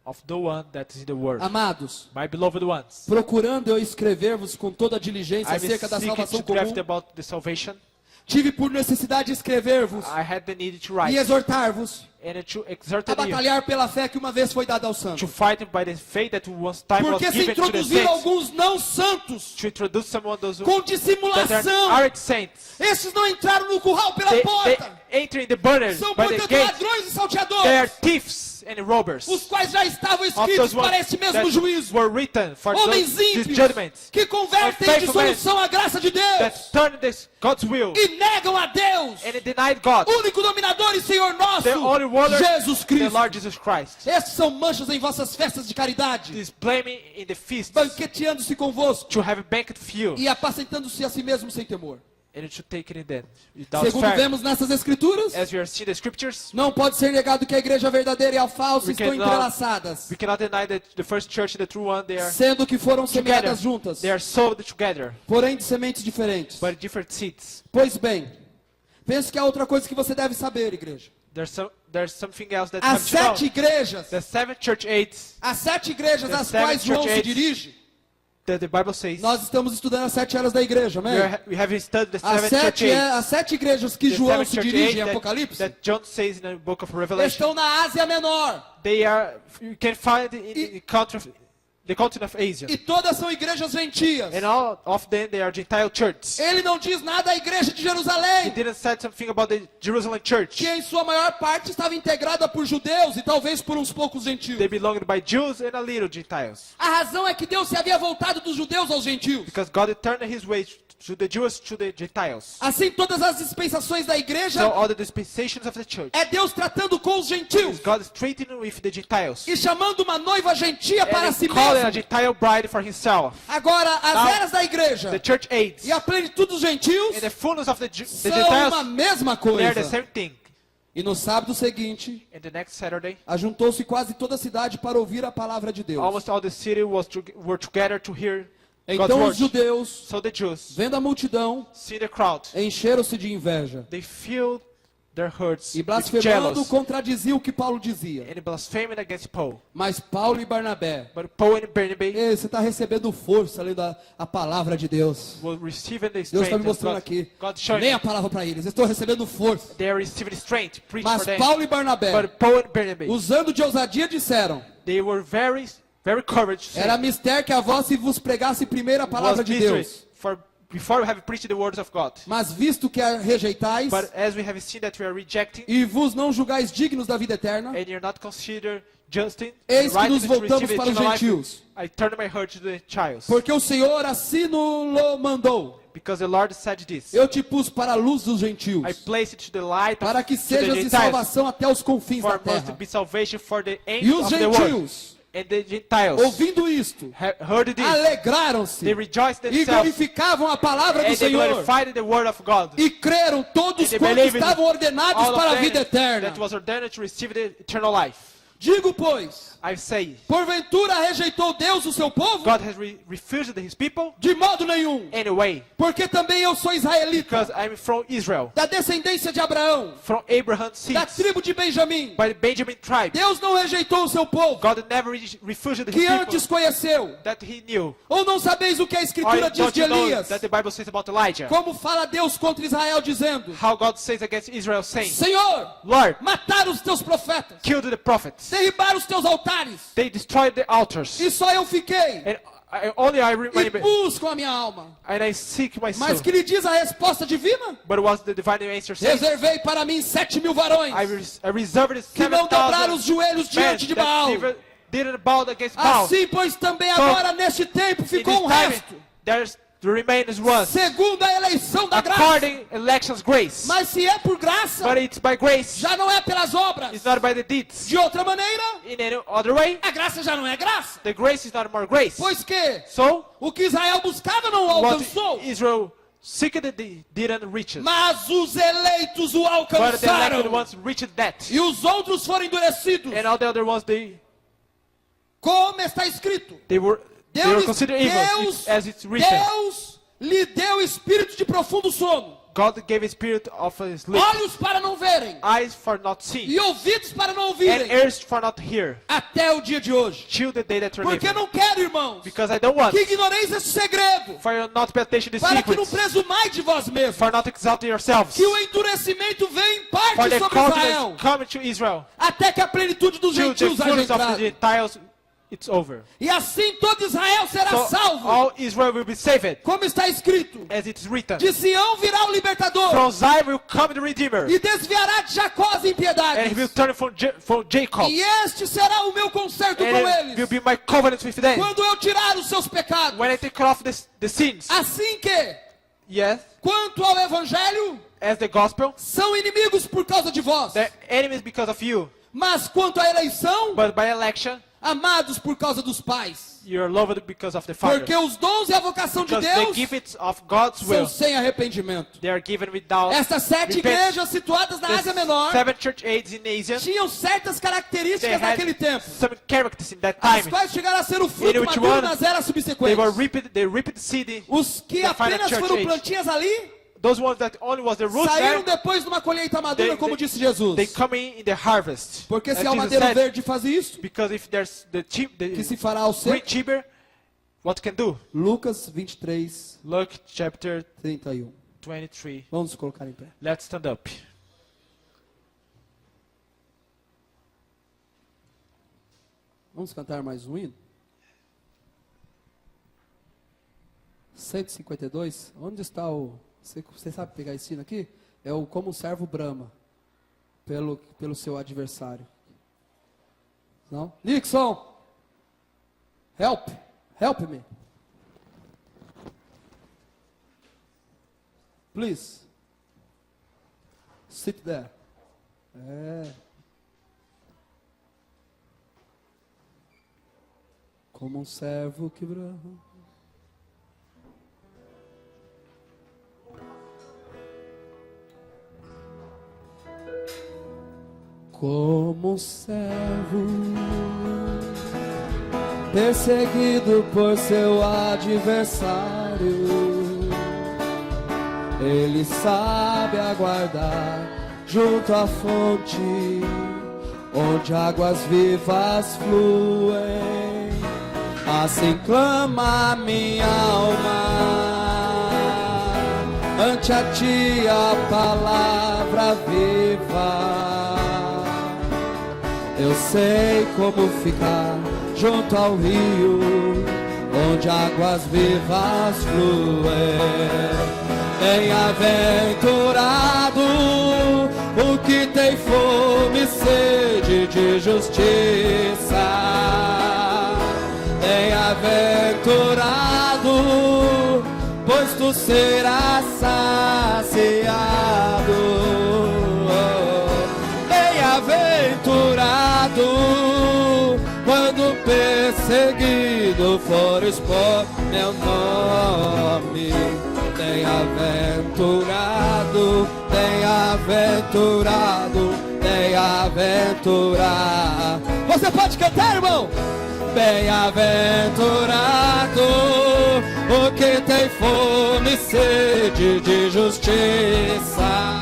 Of the one that is in the world. Amados, My beloved ones. procurando eu escrever-vos com toda a diligência I'm acerca da seeking salvação to comum, draft about the salvation. tive por necessidade de escrever-vos I had the need to e write exortar-vos and to exhort a you batalhar pela fé que uma vez foi dada aos to santos. fight by the faith that once time was Porque se given to the introduziram saints. alguns não santos To introduce someone those who com that are dissimulação. aren't saints. Esses não entraram no curral pela They porta. enter in the borders São, by the portanto, gate. ladrões e They are salteadores, thieves and robbers. os quais já estavam Of escritos those para ones este mesmo that juízo. were written for Homens these ímpios judgments que convertem em Unfaithful men dissolução a graça de Deus that turn this God's will e negam a Deus, and denied God, único dominador e Senhor nosso, the only ruler, Jesus the Cristo. Lord Jesus Christ. Estes são manchas em vossas festas de caridade, Is blaming in the feast banqueteando-se convosco to have a banquet few e apacentando-se a si mesmo sem temor. and to take it in them without Segundo fear. vemos nessas escrituras, As we are seeing the scriptures, não pode ser negado que a igreja verdadeira e a falsa We estão cannot- entrelaçadas, we cannot deny that the first church and the true one, they are sendo que foram together. semeadas juntas, They are sowed together, porém de sementes diferentes. but different seeds. Pois bem, penso que há outra coisa que você deve saber, igreja. There's something else that As you have to know. 7 igrejas, The seven church aids as 7 igrejas The às seven quais João church se aids. dirige, that the Bible says nós estamos estudando as 7 eras da igreja, amém? we have studied the As seven church 7, aids. as 7 igrejas que The João seven se church dirige em aids Apocalipse that John says in the book of Revelation. estão na Ásia Menor. They are, you can find in the country of the continent of Asia. E todas são igrejas gentias. And all of them, they are Gentile churches. Ele não diz nada à igreja de He Jerusalém, didn't say something about the Jerusalem church. que em sua maior parte estava integrada por judeus e talvez por uns poucos gentios. They belonged by Jews and a little Gentiles. A razão é que Deus se havia voltado dos judeus aos gentios. Because God turned his way to the Jews, to the Gentiles. Assim, todas as dispensações da igreja So all the dispensations of the church é Deus tratando com os is gentios God straightening with the Gentiles. e chamando uma noiva gentia para And si he calling a mesmo. Gentile bride for himself. Agora, as Now, eras da igreja The church aids. e a plenitude dos gentios And the fullness of the são uma Gentiles, mesma they are the coisa. same thing. E no sábado seguinte, And the next Saturday, ajuntou-se quase toda a cidade para ouvir a palavra de Deus. almost all the city were together to hear God's Então os word. judeus, So the Jews, vendo a multidão, see the crowd, encheram-se de inveja they filled their hearts e with blasfemando jealousy contradiziam o que Paulo dizia. and blaspheming against Paul. Mas Paulo e Barnabé, But Paul and Barnabas ei, você está recebendo força lendo a palavra de Deus. were receiving the Deus está strength me of mostrando God. aqui. God showing Nem a palavra para eles. Estou recebendo força. they are receiving strength to preach Mas for them. Paulo e Barnabé, But Paul and Barnabas, usando de ousadia, disseram: they were very courage. era mister que a vós se vos pregasse primeiro a palavra Was de mystery Deus. for before we have preached the words of God. Mas visto que a rejeitais But as we have seen that we are rejecting, e vos não julgais dignos da vida eterna, and you're not considered just and eis que nos righteous to voltamos receive para os eternal life, gentios. I turn my heart to the child. Porque o Senhor assim nos mandou. Because the Lord said this. Eu te pus para a luz dos I gentios, place it to the light para que to the sejas de Gentiles, salvação até os confins da for us to terra. be salvation for the E ends os of the world. gentios, And the Gentiles ouvindo isto, heard this. alegraram-se They rejoiced e themselves glorificavam a palavra do and they Senhor. glorified the word of God. E creram todos And they quantos believed estavam ordenados All of para a them vida eterna. that was ordained to receive the eternal life. Digo, pois, I say, porventura rejeitou Deus o seu povo? God has refused his people De modo nenhum, anyway. porque também eu sou israelita, Because I'm from Israel, da descendência de Abraão, from Abraham's da seed, tribo de Benjamim. by the Benjamin tribe. Deus não rejeitou o seu povo, God never refused his que people antes conheceu. that he knew. Ou não sabeis o que a Or Escritura diz don't de you know Elias? that the Bible says about Elijah? Como fala Deus contra Israel, dizendo: How God says against Israel, saying, Senhor, Lord, mataram os teus profetas, kill the prophets. derribaram os teus altares, They destroyed the altars. e só eu fiquei, And only I e remember, busco a minha alma. and I seek my soul. Mas que lhe diz a resposta divina? But was the divine answer saying, Reservei para mim 7.000 varões I reserved que não dobraram os 7,000 joelhos men diante de Baal. that didn't bow against Baal. Assim, pois também So, agora neste tempo In ficou this um time, resto, there's the remains was segundo a eleição da graça. according election's grace. Mas se é por graça, But it's by grace. já não é pelas obras. It's not by the deeds. De outra maneira, In any other way, a graça já não é graça. the grace is not more grace. Pois que So, o que Israel buscava não o what alcançou, Israel seeked didn't reach it. mas os eleitos o But the elected alcançaram. ones reached that. E os outros foram endurecidos. And all the other ones, Como está escrito. they were considered evil, Deus, as it's written. Deus lhe deu espírito de profundo sono, God gave a spirit of sleep, olhos para não verem eyes for not seeing, e ouvidos para não and ouvirem, ears for not hear, até o dia de hoje. till the day that you're Porque living. não quero, irmãos, Because I don't want que ignoreis esse segredo, for you not pay attention to the para que não secrets, presumais de vós mesmos, for not exalting yourselves, que o endurecimento vem em for parte the sobre Israel, confidence coming to Israel, até que a plenitude dos till the gentios haja fullness of the entrado. Gentiles, it's over. E assim todo Israel será So salvo, all Israel will be saved, como está escrito. as it's written. De Sião virá o libertador, From Zion will come the Redeemer, e desviará de Jacó as and he will impiedades. turn from Jacob, E este será o meu concerto com and it will eles, be my covenant with them. quando eu tirar os seus pecados. When I take off the sins, Assim que, yes, quanto ao evangelho, as the gospel, são inimigos por causa de vós. they're enemies because of you, Mas quanto à eleição, but by election, amados por causa dos pais. you're loved because of the Father. Porque os dons e a vocação de Because the Deus gifts of God's são will, sem arrependimento. they are given without Estas 7 repentance. igrejas situadas na Ásia The Menor 7 church aids in Asia, tinham certas they características had naquele tempo, some characters in that as time. quais chegaram a ser o fruto In which maduro one nas eras They were subsequentes. reaped seed. Os que the final apenas church foram age. plantinhas ali, Those ones that only was the root saíram there, depois de uma colheita madura, They- como they- disse Jesus. they come in the harvest. Porque se As há Jesus madeira said, verde faz isso, because if there's the que se fará ao green seco. cheaper, what can do? Lucas 23, Luke chapter 31. 23. Vamos nos colocar em pé. Let's stand up. Vamos cantar mais um hino? 152, onde está o... Você sabe pegar esse hino aqui? É o Como o Servo Brama, pelo seu adversário. Não? Nixon! Help me. Please. Sit there. Como um servo que brama. Como um servo perseguido por seu adversário, ele sabe aguardar junto à fonte, onde águas vivas fluem. Assim clama minha alma ante a ti a palavra viva. Eu sei como ficar junto ao rio, onde águas vivas fluem. Bem-aventurado o que tem fome e sede de justiça. Bem-aventurado, pois tu serás saciado. Bem-aventurado quando perseguido for expor meu nome. Bem-aventurado, bem-aventurado, bem-aventurado. Você pode cantar, irmão? Bem-aventurado o que tem fome e sede de justiça.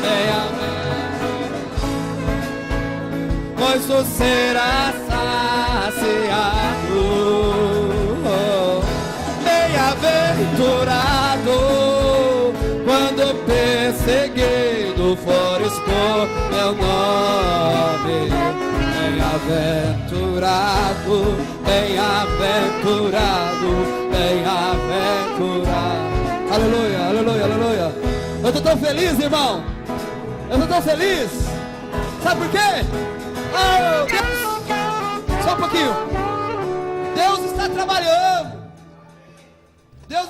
Bem-aventurado, pois tu serás saciado. Bem-aventurado quando perseguido for expor meu nome. Bem-aventurado, bem-aventurado, bem-aventurado. Aleluia, aleluia, aleluia. Eu estou tão feliz, irmão. Eu estou tão feliz. Sabe por quê? Oh, Deus. Só um pouquinho. Deus está trabalhando. Deus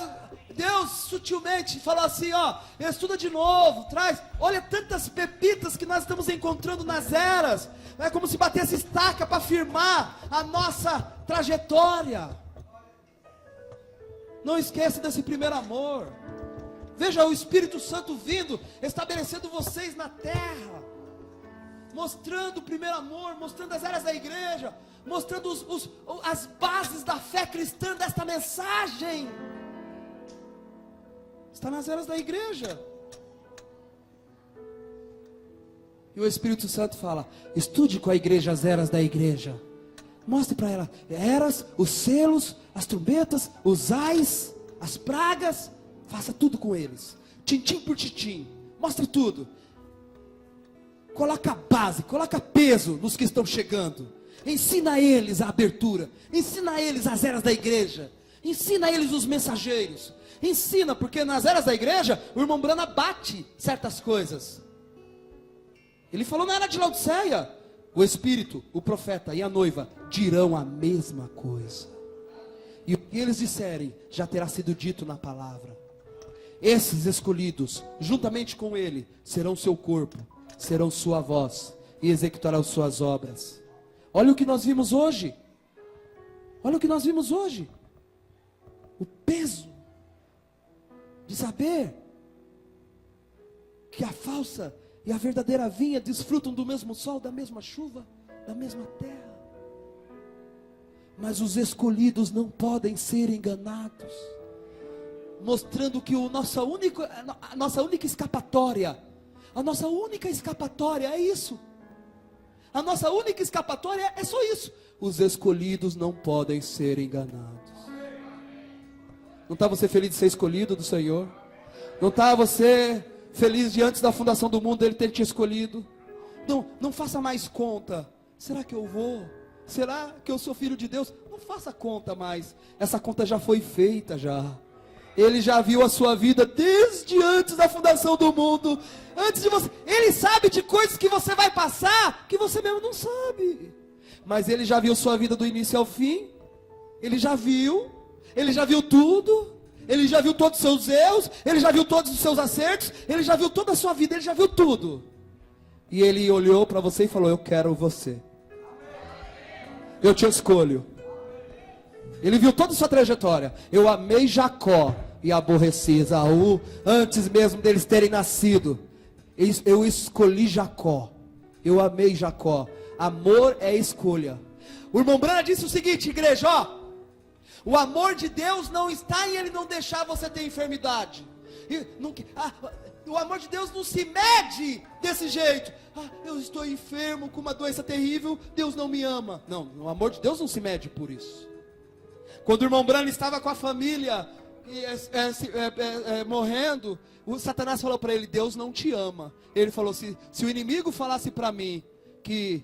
sutilmente falou assim, ó, estuda de novo, traz, olha tantas pepitas que nós estamos encontrando nas eras, é como se batesse estaca para firmar a nossa trajetória. Não esqueça desse primeiro amor. Veja o Espírito Santo vindo, estabelecendo vocês na terra, mostrando o primeiro amor, mostrando as eras da igreja, mostrando as bases da fé cristã desta mensagem. Está nas eras da igreja. E o Espírito Santo fala, estude com a igreja as eras da igreja. Mostre para ela, eras, os selos, as trombetas, os ais, as pragas. Faça tudo com eles, tintim por tintim. Mostre tudo. Coloca base, coloca peso nos que estão chegando. Ensina a eles a abertura. Ensina a eles as eras da igreja. Ensina a eles os mensageiros. Ensina, porque nas eras da igreja, o irmão Brana bate certas coisas. Ele falou na era de Laodiceia, o Espírito, o profeta e a noiva dirão a mesma coisa. E o que eles disserem, já terá sido dito na palavra. Esses escolhidos, juntamente com ele, serão seu corpo, serão sua voz, e executarão suas obras. Olha o que nós vimos hoje. Olha o que nós vimos hoje. O peso de saber que a falsa e a verdadeira vinha desfrutam do mesmo sol, da mesma chuva, da mesma terra. Mas os escolhidos não podem ser enganados, mostrando que a nossa única escapatória, é isso. A nossa única escapatória é só isso. Os escolhidos não podem ser enganados. Não está você feliz de ser escolhido do Senhor? Não está você feliz de antes da fundação do mundo Ele ter te escolhido? Não faça mais conta. Será que eu vou? Será que eu sou filho de Deus? Não faça conta mais. Essa conta já foi feita já. Ele já viu a sua vida desde antes da fundação do mundo. Antes de você. Ele sabe de coisas que você vai passar que você mesmo não sabe. Mas ele já viu sua vida do início ao fim. Ele já viu. Ele já viu tudo. Ele já viu todos os seus erros. Ele já viu todos os seus acertos. Ele já viu toda a sua vida. Ele já viu tudo. E ele olhou para você e falou: eu quero você. Eu te escolho. Ele viu toda a sua trajetória. Eu amei Jacó e aborreci Esaú antes mesmo deles terem nascido. Eu escolhi Jacó. Eu amei Jacó. Amor é escolha. O irmão Brana disse o seguinte, igreja, ó. O amor de Deus não está em Ele não deixar você ter enfermidade. O amor de Deus não se mede desse jeito. Eu estou enfermo com uma doença terrível, Deus não me ama. Não, o amor de Deus não se mede por isso. Quando o irmão Brana estava com a família morrendo, o Satanás falou para ele: Deus não te ama. Ele falou: se o inimigo falasse para mim que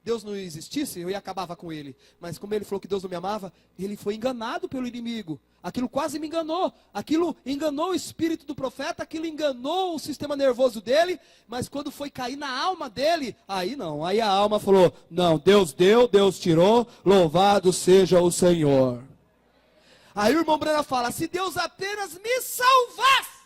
Deus não existisse, eu ia acabava com ele. Mas como ele falou que Deus não me amava, ele foi enganado pelo inimigo. Aquilo quase me enganou. Aquilo enganou o espírito do profeta, aquilo enganou o sistema nervoso dele. Mas quando foi cair na alma dele, aí não. Aí a alma falou: não, Deus deu, Deus tirou, louvado seja o Senhor. Aí o irmão Brana fala: se Deus apenas me salvasse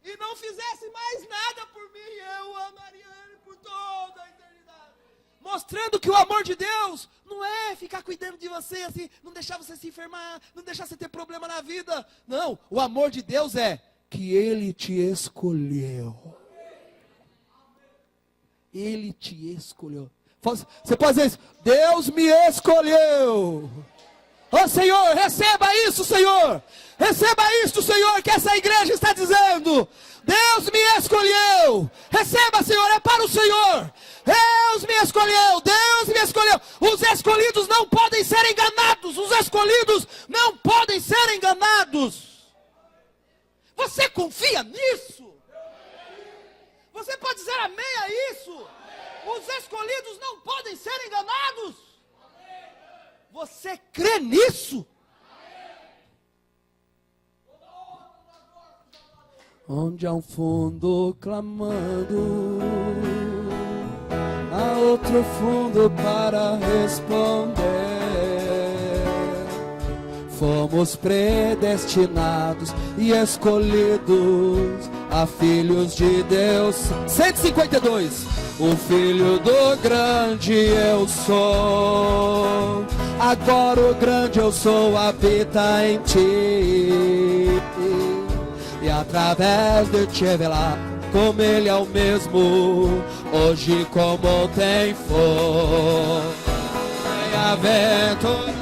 e não fizesse mais nada por mim, eu amaria Ele por toda a eternidade. Mostrando que o amor de Deus não é ficar cuidando de você assim, não deixar você se enfermar, não deixar você ter problema na vida. Não, o amor de Deus é que Ele te escolheu. Ele te escolheu. Você pode dizer isso: Deus me escolheu. Ó Senhor, receba isso, Senhor. Receba isso, Senhor, que essa igreja está dizendo. Deus me escolheu. Receba, Senhor, é para o Senhor. Deus me escolheu, Deus me escolheu. Os escolhidos não podem ser enganados. Os escolhidos não podem ser enganados. Você confia nisso? Você pode dizer amém a isso? Os escolhidos não podem ser enganados. Você crê nisso? Onde há um fundo clamando, há outro fundo para responder. Fomos predestinados e escolhidos a filhos de Deus. 152. O filho do grande eu sou. Agora o grande eu sou habita em ti. E através de te revelar como Ele é o mesmo, hoje como ontem foi. Bem-aventurado.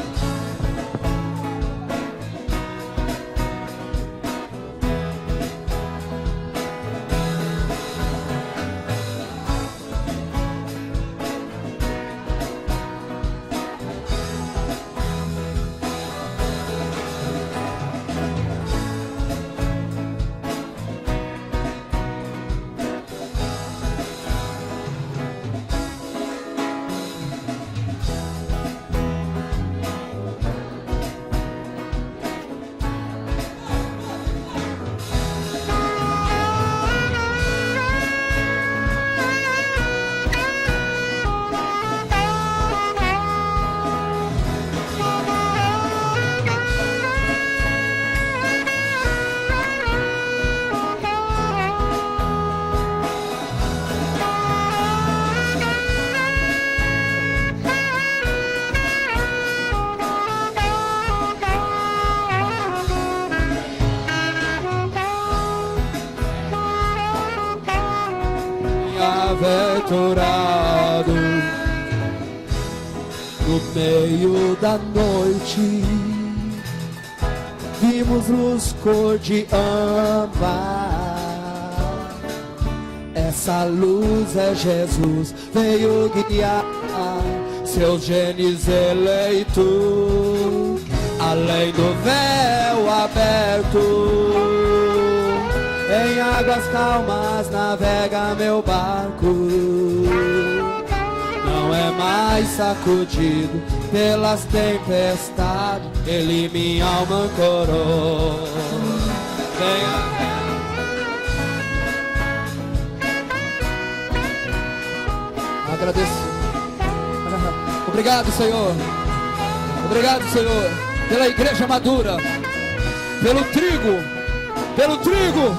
Bem-aventurado, no meio da noite, vimos luz cor de âmbar. Essa luz é Jesus, veio guiar seus genes eleitos, além do véu aberto. Em águas calmas navega meu barco. Não é mais cai sacudido pelas tempestades, Ele minha alma ancorou. Venha. Agradeço. Obrigado, Senhor. Obrigado, Senhor, pela igreja madura, pelo trigo, pelo trigo.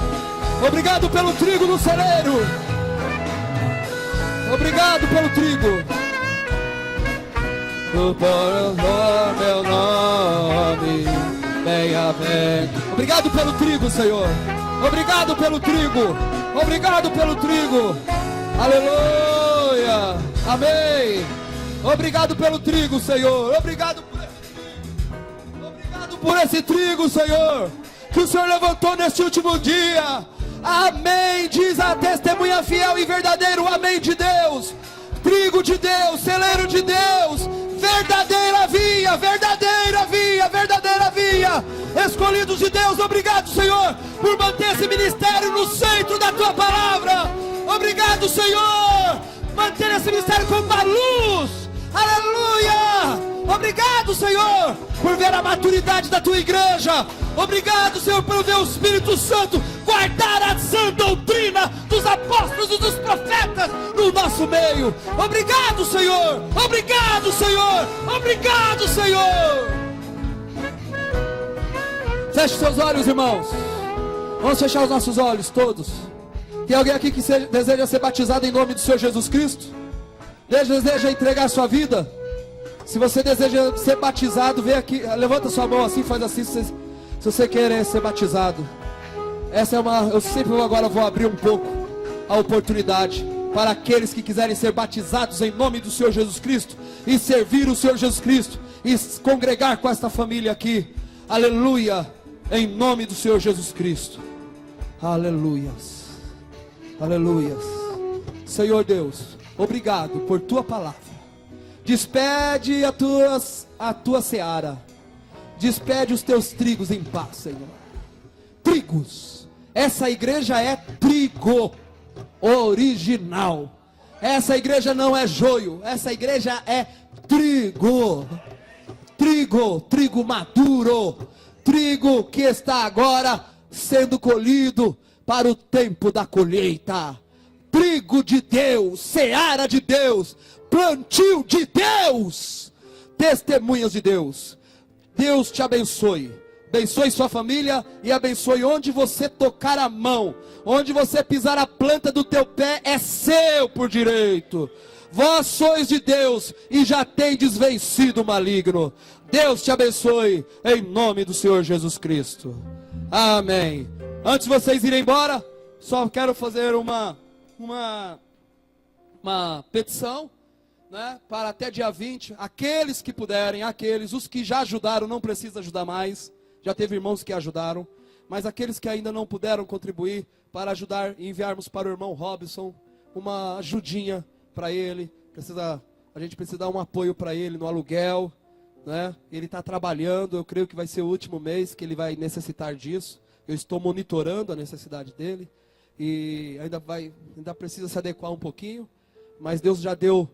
Obrigado pelo trigo no celeiro. Obrigado pelo trigo. Por meu nome, bem-aventurado. Obrigado pelo trigo, Senhor. Obrigado pelo trigo. Obrigado pelo trigo. Aleluia. Amém. Obrigado pelo trigo, Senhor. Obrigado por esse trigo. Obrigado por esse trigo, Senhor, que o Senhor levantou neste último dia. Amém. Diz a testemunha fiel e verdadeiro. Amém de Deus. Trigo de Deus, celeiro de Deus, verdadeira via, verdadeira via, verdadeira via. Escolhidos de Deus, obrigado, Senhor, por manter esse ministério no centro da Tua palavra. Obrigado, Senhor, manter esse ministério com uma luz. Aleluia. Obrigado, Senhor, por ver a maturidade da Tua igreja. Obrigado, Senhor, por ver o Espírito Santo guardar a sã doutrina dos apóstolos e dos profetas no nosso meio. Obrigado, Senhor. Obrigado, Senhor. Obrigado, Senhor. Feche seus olhos, irmãos. Vamos fechar os nossos olhos todos. Tem alguém aqui que deseja ser batizado em nome do Senhor Jesus Cristo? Deseja entregar sua vida? Se você deseja ser batizado, vem aqui, levanta sua mão assim, faz assim, se você quer ser batizado. Essa é eu sempre agora vou abrir um pouco a oportunidade para aqueles que quiserem ser batizados em nome do Senhor Jesus Cristo e servir o Senhor Jesus Cristo e congregar com esta família aqui. Aleluia, em nome do Senhor Jesus Cristo. Aleluias, aleluias. Senhor Deus, obrigado por Tua palavra. Despede a tua seara. Despede os Teus trigos em paz, Senhor. Trigos. Essa igreja é trigo original. Essa igreja não é joio. Essa igreja é trigo. Trigo maduro. Trigo que está agora sendo colhido para o tempo da colheita. Trigo de Deus, seara de Deus, plantio de Deus, testemunhas de Deus. Deus te abençoe. Abençoe sua família e abençoe onde você tocar a mão. Onde você pisar a planta do teu pé é seu por direito. Vós sois de Deus e já tendes vencido o maligno. Deus te abençoe em nome do Senhor Jesus Cristo. Amém. Antes de vocês irem embora, só quero fazer uma petição, né, para até dia 20, aqueles que puderem, os que já ajudaram, não precisa ajudar mais, já teve irmãos que ajudaram, mas aqueles que ainda não puderam contribuir, para ajudar e enviarmos para o irmão Robson, uma ajudinha para ele, a gente precisa dar um apoio para ele no aluguel, né, ele está trabalhando, eu creio que vai ser o último mês que ele vai necessitar disso, eu estou monitorando a necessidade dele, e ainda precisa se adequar um pouquinho, mas Deus já deu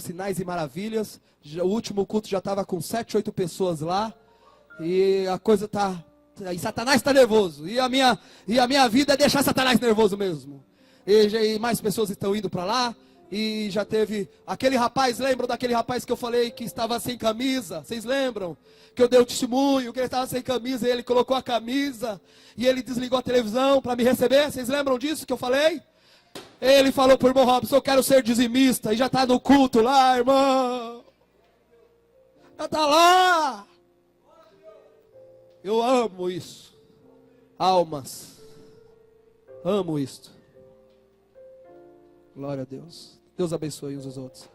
sinais e maravilhas. O último culto já estava com 7, 8 pessoas lá. E a coisa e Satanás está nervoso. E a minha vida é deixar Satanás nervoso mesmo. E mais pessoas estão indo para lá. E já teve aquele rapaz, lembram daquele rapaz que eu falei que estava sem camisa? Vocês lembram? Que eu dei o testemunho, que ele estava sem camisa e ele colocou a camisa. E ele desligou a televisão para me receber. Vocês lembram disso que eu falei? Ele falou para o irmão Robson, eu quero ser dizimista. E já está no culto lá, irmão. Já está lá. Eu amo isso. Almas. Amo isto. Glória a Deus. Deus abençoe uns aos outros.